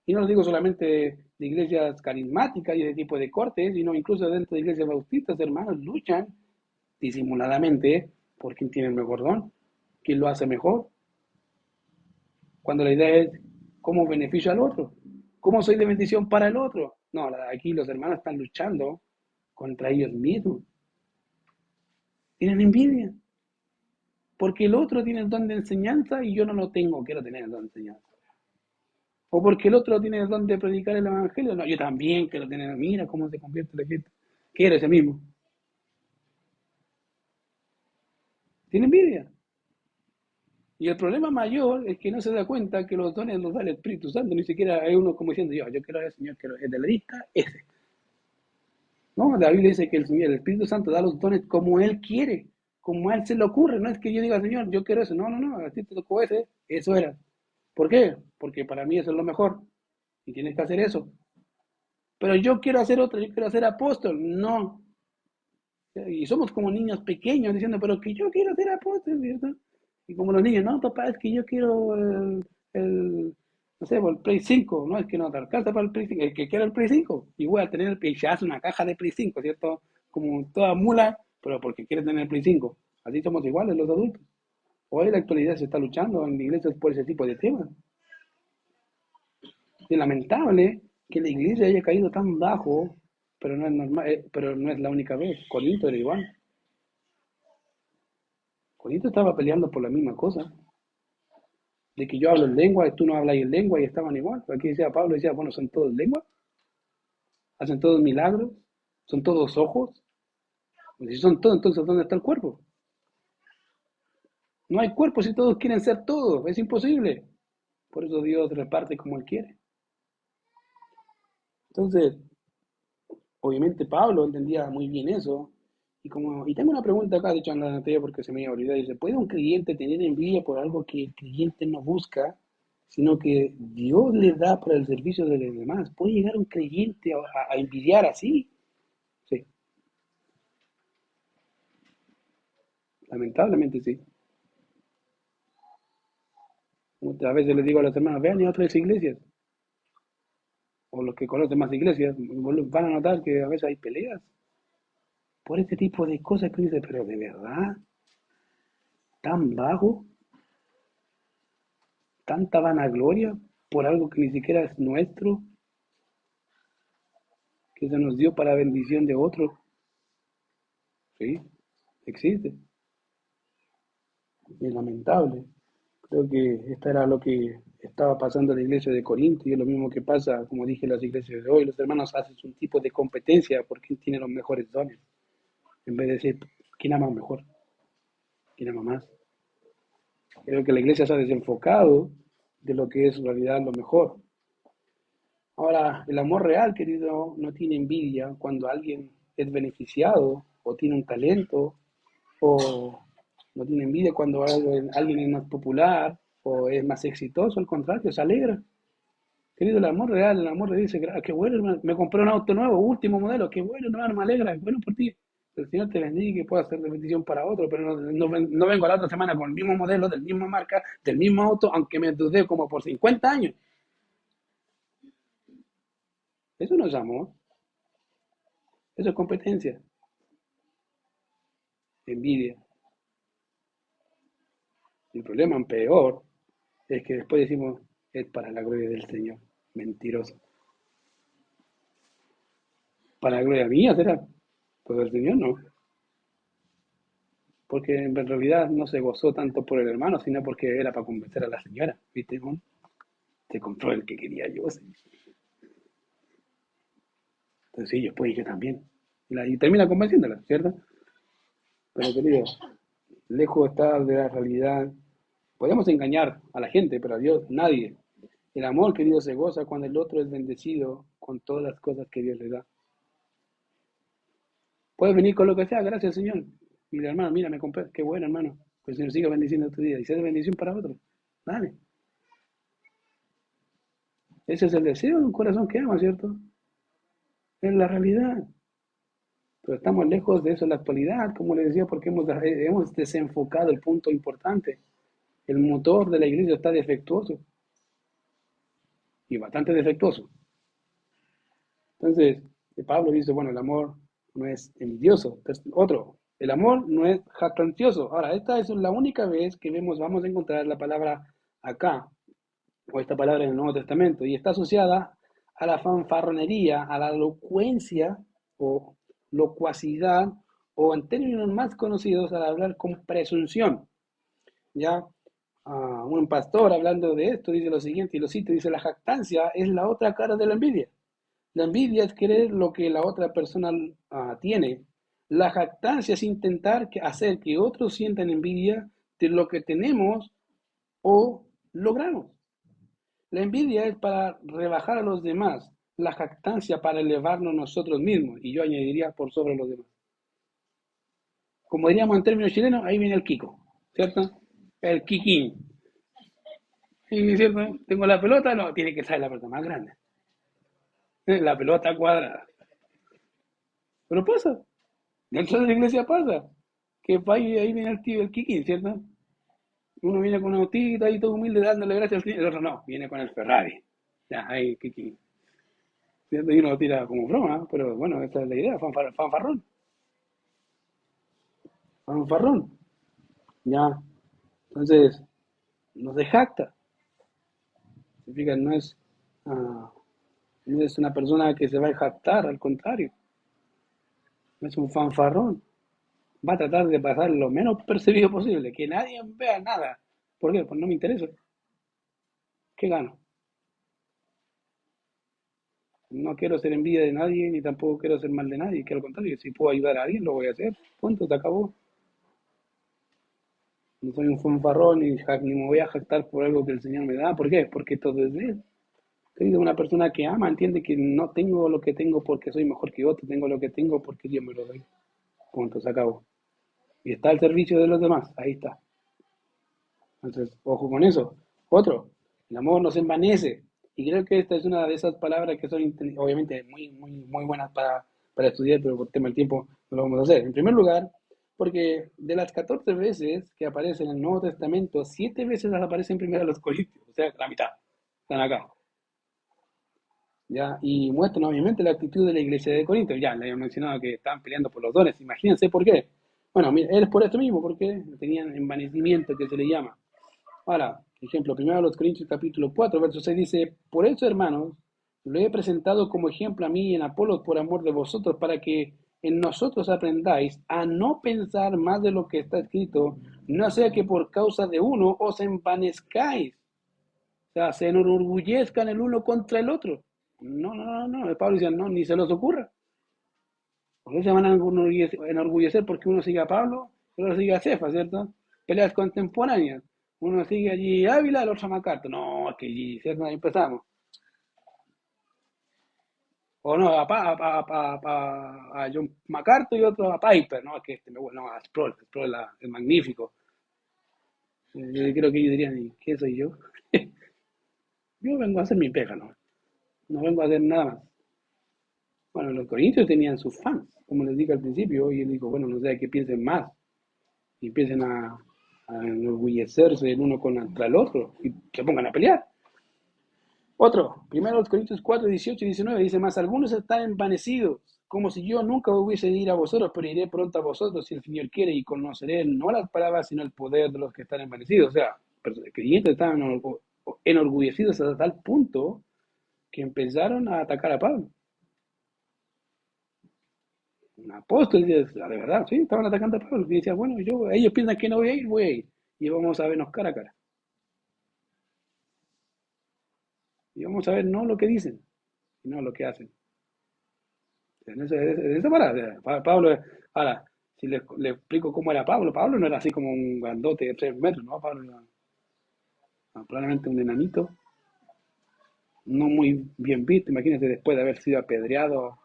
Y no lo digo solamente de iglesias carismáticas y de tipo de cortes, sino incluso dentro de iglesias bautistas, hermanos luchan disimuladamente por quién tiene el mejor don, quién lo hace mejor, cuando la idea es cómo beneficio al otro, cómo soy de bendición para el otro. No, aquí los hermanos están luchando contra ellos mismos, tienen envidia, porque el otro tiene el don de enseñanza y yo no lo tengo, quiero tener el don de enseñanza. O porque el otro tiene el don de predicar el evangelio, no, yo también quiero tener, mira cómo se convierte la gente, quiero ese mismo, tiene envidia. Y el problema mayor es que no se da cuenta que los dones los da el Espíritu Santo, ni siquiera hay uno como diciendo, yo quiero al Señor, quiero el de la lista, ese. No, la Biblia dice que el Señor, el Espíritu Santo da los dones como Él quiere, como a Él se le ocurre. No es que yo diga, Señor, yo quiero eso. No, no, no, a ti te tocó ese, eso era. ¿Por qué? Porque para mí eso es lo mejor. Y tienes que hacer eso. Pero yo quiero hacer otro, yo quiero ser apóstol. No. Y somos como niños pequeños diciendo, pero que yo quiero ser apóstol, ¿cierto? Y como los niños, no, papá, es que yo quiero no sé, el Play 5, no es que no te alcanza para el Play 5, el que quiera el Play 5, y voy a tener el Play, se hace una caja de Play 5, ¿cierto? Como toda mula, pero porque quiere tener el Play 5. Así somos iguales los adultos. Hoy en la actualidad se está luchando en iglesias por ese tipo de temas. Y es lamentable que la iglesia haya caído tan bajo, pero no es normal, pero no es la única vez. Corinto era igual. Corinto estaba peleando por la misma cosa. De que yo hablo en lengua y tú no hablas en lengua y estaban igual. Aquí decía Pablo, decía, bueno, son todos lengua, hacen todos milagros, son todos ojos. Pues si son todos, entonces ¿dónde está el cuerpo? No hay cuerpo si todos quieren ser todos, es imposible. Por eso Dios reparte como Él quiere. Entonces, obviamente Pablo entendía muy bien eso. Y tengo una pregunta acá, de hecho, en la noté porque se me iba a olvidar. Dice, ¿puede un creyente tener envidia por algo que el creyente no busca, sino que Dios le da para el servicio de los demás? ¿Puede llegar un creyente a envidiar así? Sí, lamentablemente sí. A veces les digo a los hermanos, vean y otras iglesias, o los que conocen más iglesias, van a notar que a veces hay peleas por este tipo de cosas que dice, pero de verdad, tan bajo, tanta vanagloria por algo que ni siquiera es nuestro, que se nos dio para bendición de otros. Sí, existe. Y es lamentable. Creo que esta era lo que estaba pasando en la iglesia de Corinto y es lo mismo que pasa, como dije, en las iglesias de hoy. Los hermanos hacen un tipo de competencia por quién tiene los mejores dones, en vez de decir quién ama mejor, quién ama más. Creo que la iglesia se ha desenfocado de lo que es en realidad lo mejor. Ahora, el amor real, querido, no tiene envidia cuando alguien es beneficiado o tiene un talento o no tiene envidia cuando alguien es más popular o es más exitoso, al contrario, se alegra. Querido, el amor real, el amor le dice, qué bueno, hermano, me compré un auto nuevo, último modelo, qué bueno, hermano, me alegra, bueno por ti. El Señor te bendiga y que pueda ser de bendición para otro, pero no vengo la otra semana con el mismo modelo, del mismo marca, del mismo auto, aunque me dudé como por 50 años. Eso no es amor, eso es competencia, envidia. El problema peor es que después decimos, es para la gloria del Señor. Mentiroso. Para la gloria mía será, pues el Señor no. Porque en realidad no se gozó tanto por el hermano, sino porque era para convencer a la señora. ¿Viste, Juan? Se compró el que quería yo. Sí. Entonces sí, yo también. Y termina convenciéndola, ¿cierto? Pero querido, lejos está de la realidad. Podemos engañar a la gente, pero a Dios nadie. El amor, querido, se goza cuando el otro es bendecido con todas las cosas que Dios le da. Puedes venir con lo que sea, gracias Señor. Mira, hermano, mira, me compré, qué bueno, hermano. Que el Señor siga bendiciendo tu vida y sea de bendición para otros. Dale. Ese es el deseo de un corazón que ama, ¿cierto? Es la realidad. Pero estamos lejos de eso en la actualidad, como les decía, porque hemos desenfocado el punto importante. El motor de la iglesia está defectuoso y bastante defectuoso. Entonces, Pablo dice, bueno, el amor no es envidioso, es otro. El amor no es jactancioso. Ahora, esta es la única vez que vamos a encontrar la palabra acá, o esta palabra en el Nuevo Testamento, y está asociada a la fanfarronería, a la elocuencia o locuacidad, o en términos más conocidos, al hablar con presunción. Ya un pastor hablando de esto dice lo siguiente, y lo cito, dice, la jactancia es la otra cara de la envidia. La envidia es querer lo que la otra persona tiene. La jactancia es intentar hacer que otros sientan envidia de lo que tenemos o logramos. La envidia es para rebajar a los demás, la jactancia para elevarnos nosotros mismos, y yo añadiría por sobre los demás. Como diríamos en términos chilenos, ahí viene el Kiko, ¿cierto? El Kikín. Y ¿cierto? Tengo la pelota, no, tiene que ser la pelota más grande. La pelota cuadrada. Pero pasa, dentro de la iglesia pasa. Que ahí viene el tío, el Kikín, ¿cierto? Uno viene con un autito ahí todo humilde dándole gracias al Señor, el otro no, viene con el Ferrari. Ya, ahí Kikín. ¿Cierto? Y uno lo tira como broma, pero bueno, esa es la idea, fanfarrón, fanfarrón. Ya, entonces, no se jacta. Significa, ah, no es una persona que se va a jactar, al contrario, no es un fanfarrón. Va a tratar de pasar lo menos percibido posible, que nadie vea nada. ¿Por qué? Pues no me interesa. ¿Qué gano? No quiero ser envidia de nadie, ni tampoco quiero ser mal de nadie, que al contrario, si puedo ayudar a alguien, lo voy a hacer. Punto, se acabó. No soy un fanfarrón ni me voy a jactar por algo que el Señor me da. ¿Por qué? Porque todo es de Él. Querido, una persona que ama entiende que no tengo lo que tengo porque soy mejor que otro, tengo lo que tengo porque Dios me lo doy. Punto, se acabó. Y está al servicio de los demás, ahí está. Entonces, ojo con eso. Otro, el amor no se envanece. Y creo que esta es una de esas palabras que son obviamente muy buenas para estudiar, pero por tema del tiempo no lo vamos a hacer. En primer lugar, porque de las 14 veces que aparecen en el Nuevo Testamento, 7 veces las aparecen primero a los Corintios, o sea, la mitad. Están acá. ¿Ya? Y muestran obviamente la actitud de la iglesia de Corinto. Ya, le había mencionado que estaban peleando por los dones. Imagínense por qué. Bueno, es por esto mismo, porque tenían envanecimiento que se le llama. Ahora, ejemplo, primero los Corintios capítulo 4 verso 6 dice, por eso, hermanos, lo he presentado como ejemplo a mí y en Apolos por amor de vosotros, para que en nosotros aprendáis a no pensar más de lo que está escrito, no sea que por causa de uno os envanezcáis, o sea, se enorgullezcan el uno contra el otro. No, el Pablo dice, no, ni se los ocurra. ¿Por qué se van a enorgullecer porque uno sigue a Pablo, el otro sigue a Cefa, ¿cierto? Peleas contemporáneas. Uno sigue allí a Ávila, el otro a MacArthur. No, es que allí, ¿cierto? Ahí empezamos. O no, a John MacArthur y otro a Piper, ¿no? Es que no, a Sproul es magnífico. Yo creo que ellos dirían, ¿y qué soy yo? Yo vengo a hacer mi pega, ¿no? No vengo a hacer nada más. Bueno, los corintios tenían sus fans, como les dije al principio, y él dijo, bueno, no sé, que piensen más, y empiecen a enorgullecerse el uno contra el otro, y se pongan a pelear. Otro, primero Corintios 4, 18 y 19, dice, más algunos están envanecidos, como si yo nunca hubiese de ir a vosotros, pero iré pronto a vosotros si el Señor quiere, y conoceré no las palabras, sino el poder de los que están envanecidos. O sea, los creyentes estaban enorgullecidos hasta tal punto que empezaron a atacar a Pablo. Un apóstol, de verdad, sí, estaban atacando a Pablo. Y decía, bueno, ellos piensan que no voy a ir, voy a ir. Y vamos a vernos cara a cara. Y vamos a ver no lo que dicen, sino lo que hacen. En esa parada, Pablo, ahora, si le explico cómo era Pablo, Pablo no era así como un grandote de 3 metros, ¿no? Pablo era probablemente un enanito, no muy bien visto, imagínense después de haber sido apedreado,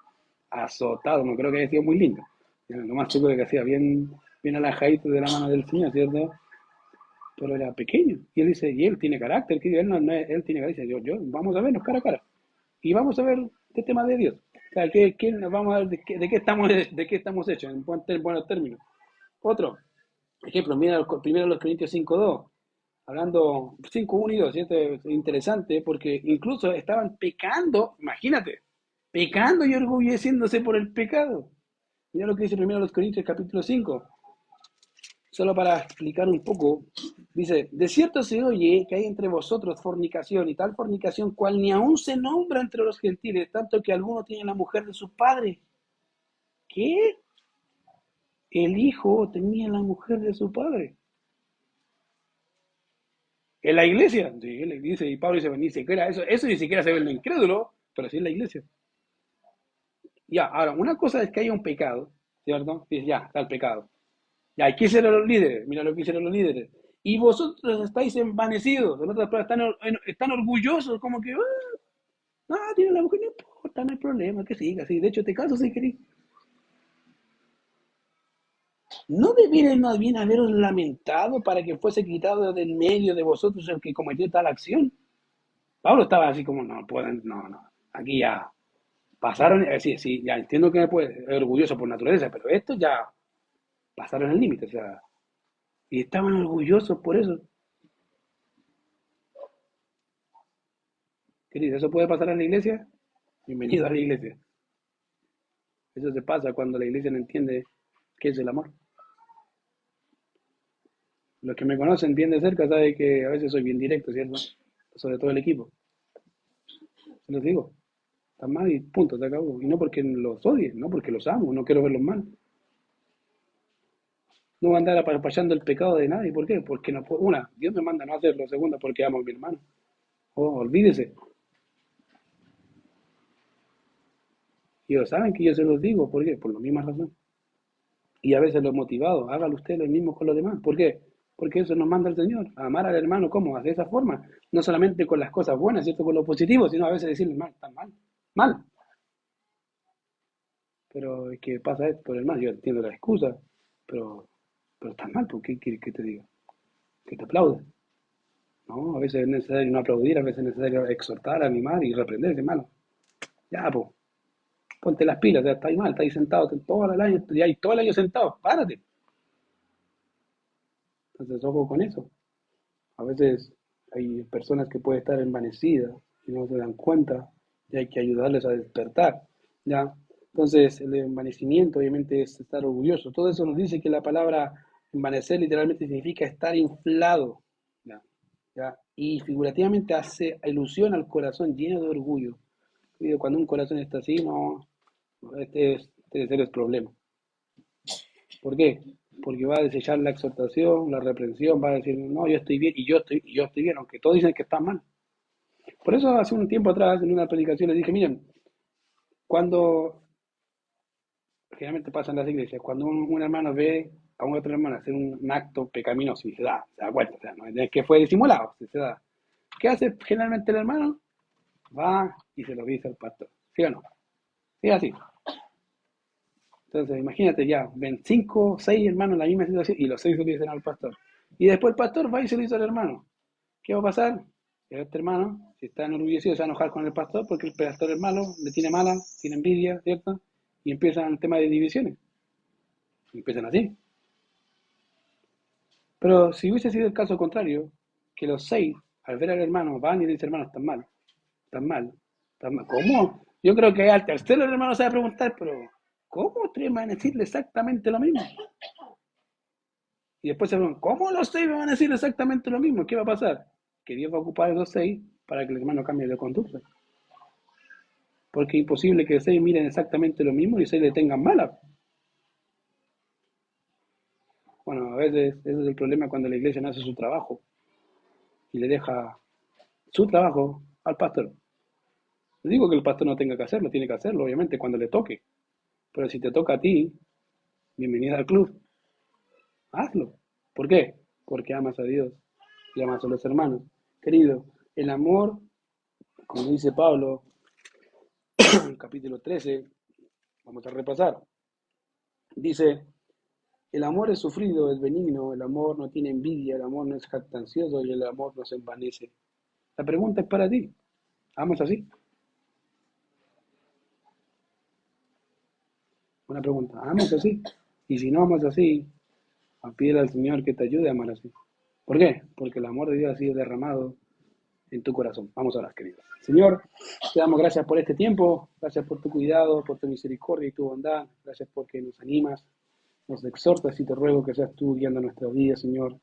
azotado, no creo que haya sido muy lindo. Lo más seguro que hacía bien alajadito de la mano del Señor, ¿cierto? Pero era pequeño. Y él dice, y él tiene carácter, que él, él tiene carácter. Vamos a vernos cara a cara. Y vamos a ver qué tema de Dios. O sea, vamos a ver de qué estamos hechos, en buenos términos. Otro ejemplo, mira primero los Corintios 5:2, hablando 5:1 y 2, ¿cierto? Es interesante porque incluso estaban pecando, imagínate, pecando y orgulleciéndose por el pecado. Mira lo que dice primero los Corintios capítulo 5. Solo para explicar un poco, dice, de cierto se oye que hay entre vosotros fornicación y tal fornicación cual ni aún se nombra entre los gentiles, tanto que alguno tiene la mujer de su padre. ¿Qué? El hijo tenía la mujer de su padre. ¿En la iglesia? Sí, le dice, y Pablo dice, ni siquiera eso ni siquiera se ve en lo incrédulo, pero sí en la iglesia. Ya, ahora, una cosa es que haya un pecado, ¿cierto? Dice, ya, está el pecado. Ya, ¿y qué hicieron los líderes? Mira lo que hicieron los líderes. Y vosotros estáis envanecidos, en otras palabras, están orgullosos, como que, tiene la mujer, no importa, no hay problema, que siga así. De hecho, te caso si querés. ¿No debierais más bien haberos lamentado para que fuese quitado del medio de vosotros el que cometió tal acción? Pablo estaba así como, no pueden, no, no, aquí ya pasaron, sí, sí, ya entiendo que me puede, es orgulloso por naturaleza, pero esto ya pasaron el límite, o sea, y estaban orgullosos por eso. Querido, ¿eso puede pasar en la iglesia? Bienvenido a la iglesia. Eso se pasa cuando la iglesia no entiende qué es el amor. Los que me conocen bien de cerca saben que a veces soy bien directo, ¿cierto? Sobre todo el equipo. Se los digo, están mal y punto, se acabó. Y no porque los odie, no porque los amo, no quiero verlos mal. No voy a andar apapachando el pecado de nadie. ¿Por qué? Porque no puedo. Una, Dios me manda a no hacerlo. Segunda, porque amo a mi hermano. Oh, olvídese. Y ellos saben que yo se los digo. ¿Por qué? Por la misma razón. Y a veces lo he motivado. Hágalo usted lo mismo con los demás. ¿Por qué? Porque eso nos manda el Señor. A amar al hermano, ¿cómo? De esa forma. No solamente con las cosas buenas, ¿cierto? Con lo positivo, sino a veces decirle mal, tan mal. Mal. Pero es que pasa esto por el mal. Yo entiendo la excusa, pero, pero estás mal. ¿Por qué quieres que te diga? Que te aplaude. No, a veces es necesario no aplaudir, a veces es necesario exhortar, animar y reprender ese malo. Ya, pues, ponte las pilas, ya estáis mal, estáis sentado todo el año, ya hay todo el año sentado, párate. Entonces, ojo con eso. A veces hay personas que pueden estar envanecidas y no se dan cuenta y hay que ayudarles a despertar, ¿ya? Entonces, el envanecimiento obviamente es estar orgulloso. Todo eso nos dice que la palabra envanecer literalmente significa estar inflado, ¿ya? ¿Ya? Y figurativamente hace alusión al corazón lleno de orgullo. Cuando un corazón está así, no, este es el problema. ¿Por qué? Porque va a desechar la exhortación, la reprensión, va a decir, no, yo estoy bien y yo estoy bien, aunque todos dicen que están mal. Por eso hace un tiempo atrás, en una predicación, les dije, miren, cuando generalmente pasa en las iglesias, cuando un hermano ve a un otro hermano hacer un acto pecaminoso y se da cuenta, o sea, no es que fue disimulado, se da. ¿Qué hace generalmente el hermano? Va y se lo dice al pastor, ¿sí o no? Sí, así. Entonces, imagínate ya, ven 5 o 6 hermanos en la misma situación y los 6 se lo dicen al pastor. Y después el pastor va y se lo dice al hermano. ¿Qué va a pasar? Que este hermano, si está enorgullecido, se va a enojar con el pastor porque el pastor es malo, le tiene mala, tiene envidia, ¿cierto? Y empiezan el tema de divisiones. Y empiezan así. Pero si hubiese sido el caso contrario, que los 6, al ver al hermano, van y dicen, hermano, están mal, están mal, están mal. ¿Cómo? Yo creo que al tercero el hermano se va a preguntar, pero ¿cómo te van a decirle exactamente lo mismo? Y después se preguntan, ¿cómo los 6 me van a decir exactamente lo mismo? ¿Qué va a pasar? Que Dios va a ocupar esos 6 para que el hermano cambie de conducta. Porque es imposible que 6 miren exactamente lo mismo y 6 le tengan mala. Bueno, a veces ese es el problema cuando la iglesia no hace su trabajo y le deja su trabajo al pastor. No digo que el pastor no tenga que hacerlo, tiene que hacerlo, obviamente, cuando le toque. Pero si te toca a ti, bienvenida al club, hazlo. ¿Por qué? Porque amas a Dios y amas a los hermanos. Querido, el amor, como dice Pablo, en el capítulo 13, vamos a repasar. Dice, el amor es sufrido, es benigno, el amor no tiene envidia, el amor no es jactancioso y el amor no se envanece. La pregunta es para ti. ¿Amas así? Una pregunta. ¿Amas así? Y si no amas así, pídele al Señor que te ayude a amar así. ¿Por qué? Porque el amor de Dios ha sido derramado en tu corazón. Vamos a orar, querido. Señor, te damos gracias por este tiempo, gracias por tu cuidado, por tu misericordia y tu bondad, gracias porque nos animas, nos exhortas y te ruego que seas tú guiando nuestros días, Señor,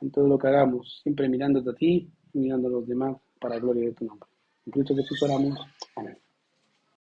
en todo lo que hagamos, siempre mirándote a ti y mirando a los demás para la gloria de tu nombre. En Cristo Jesús oramos. Amén.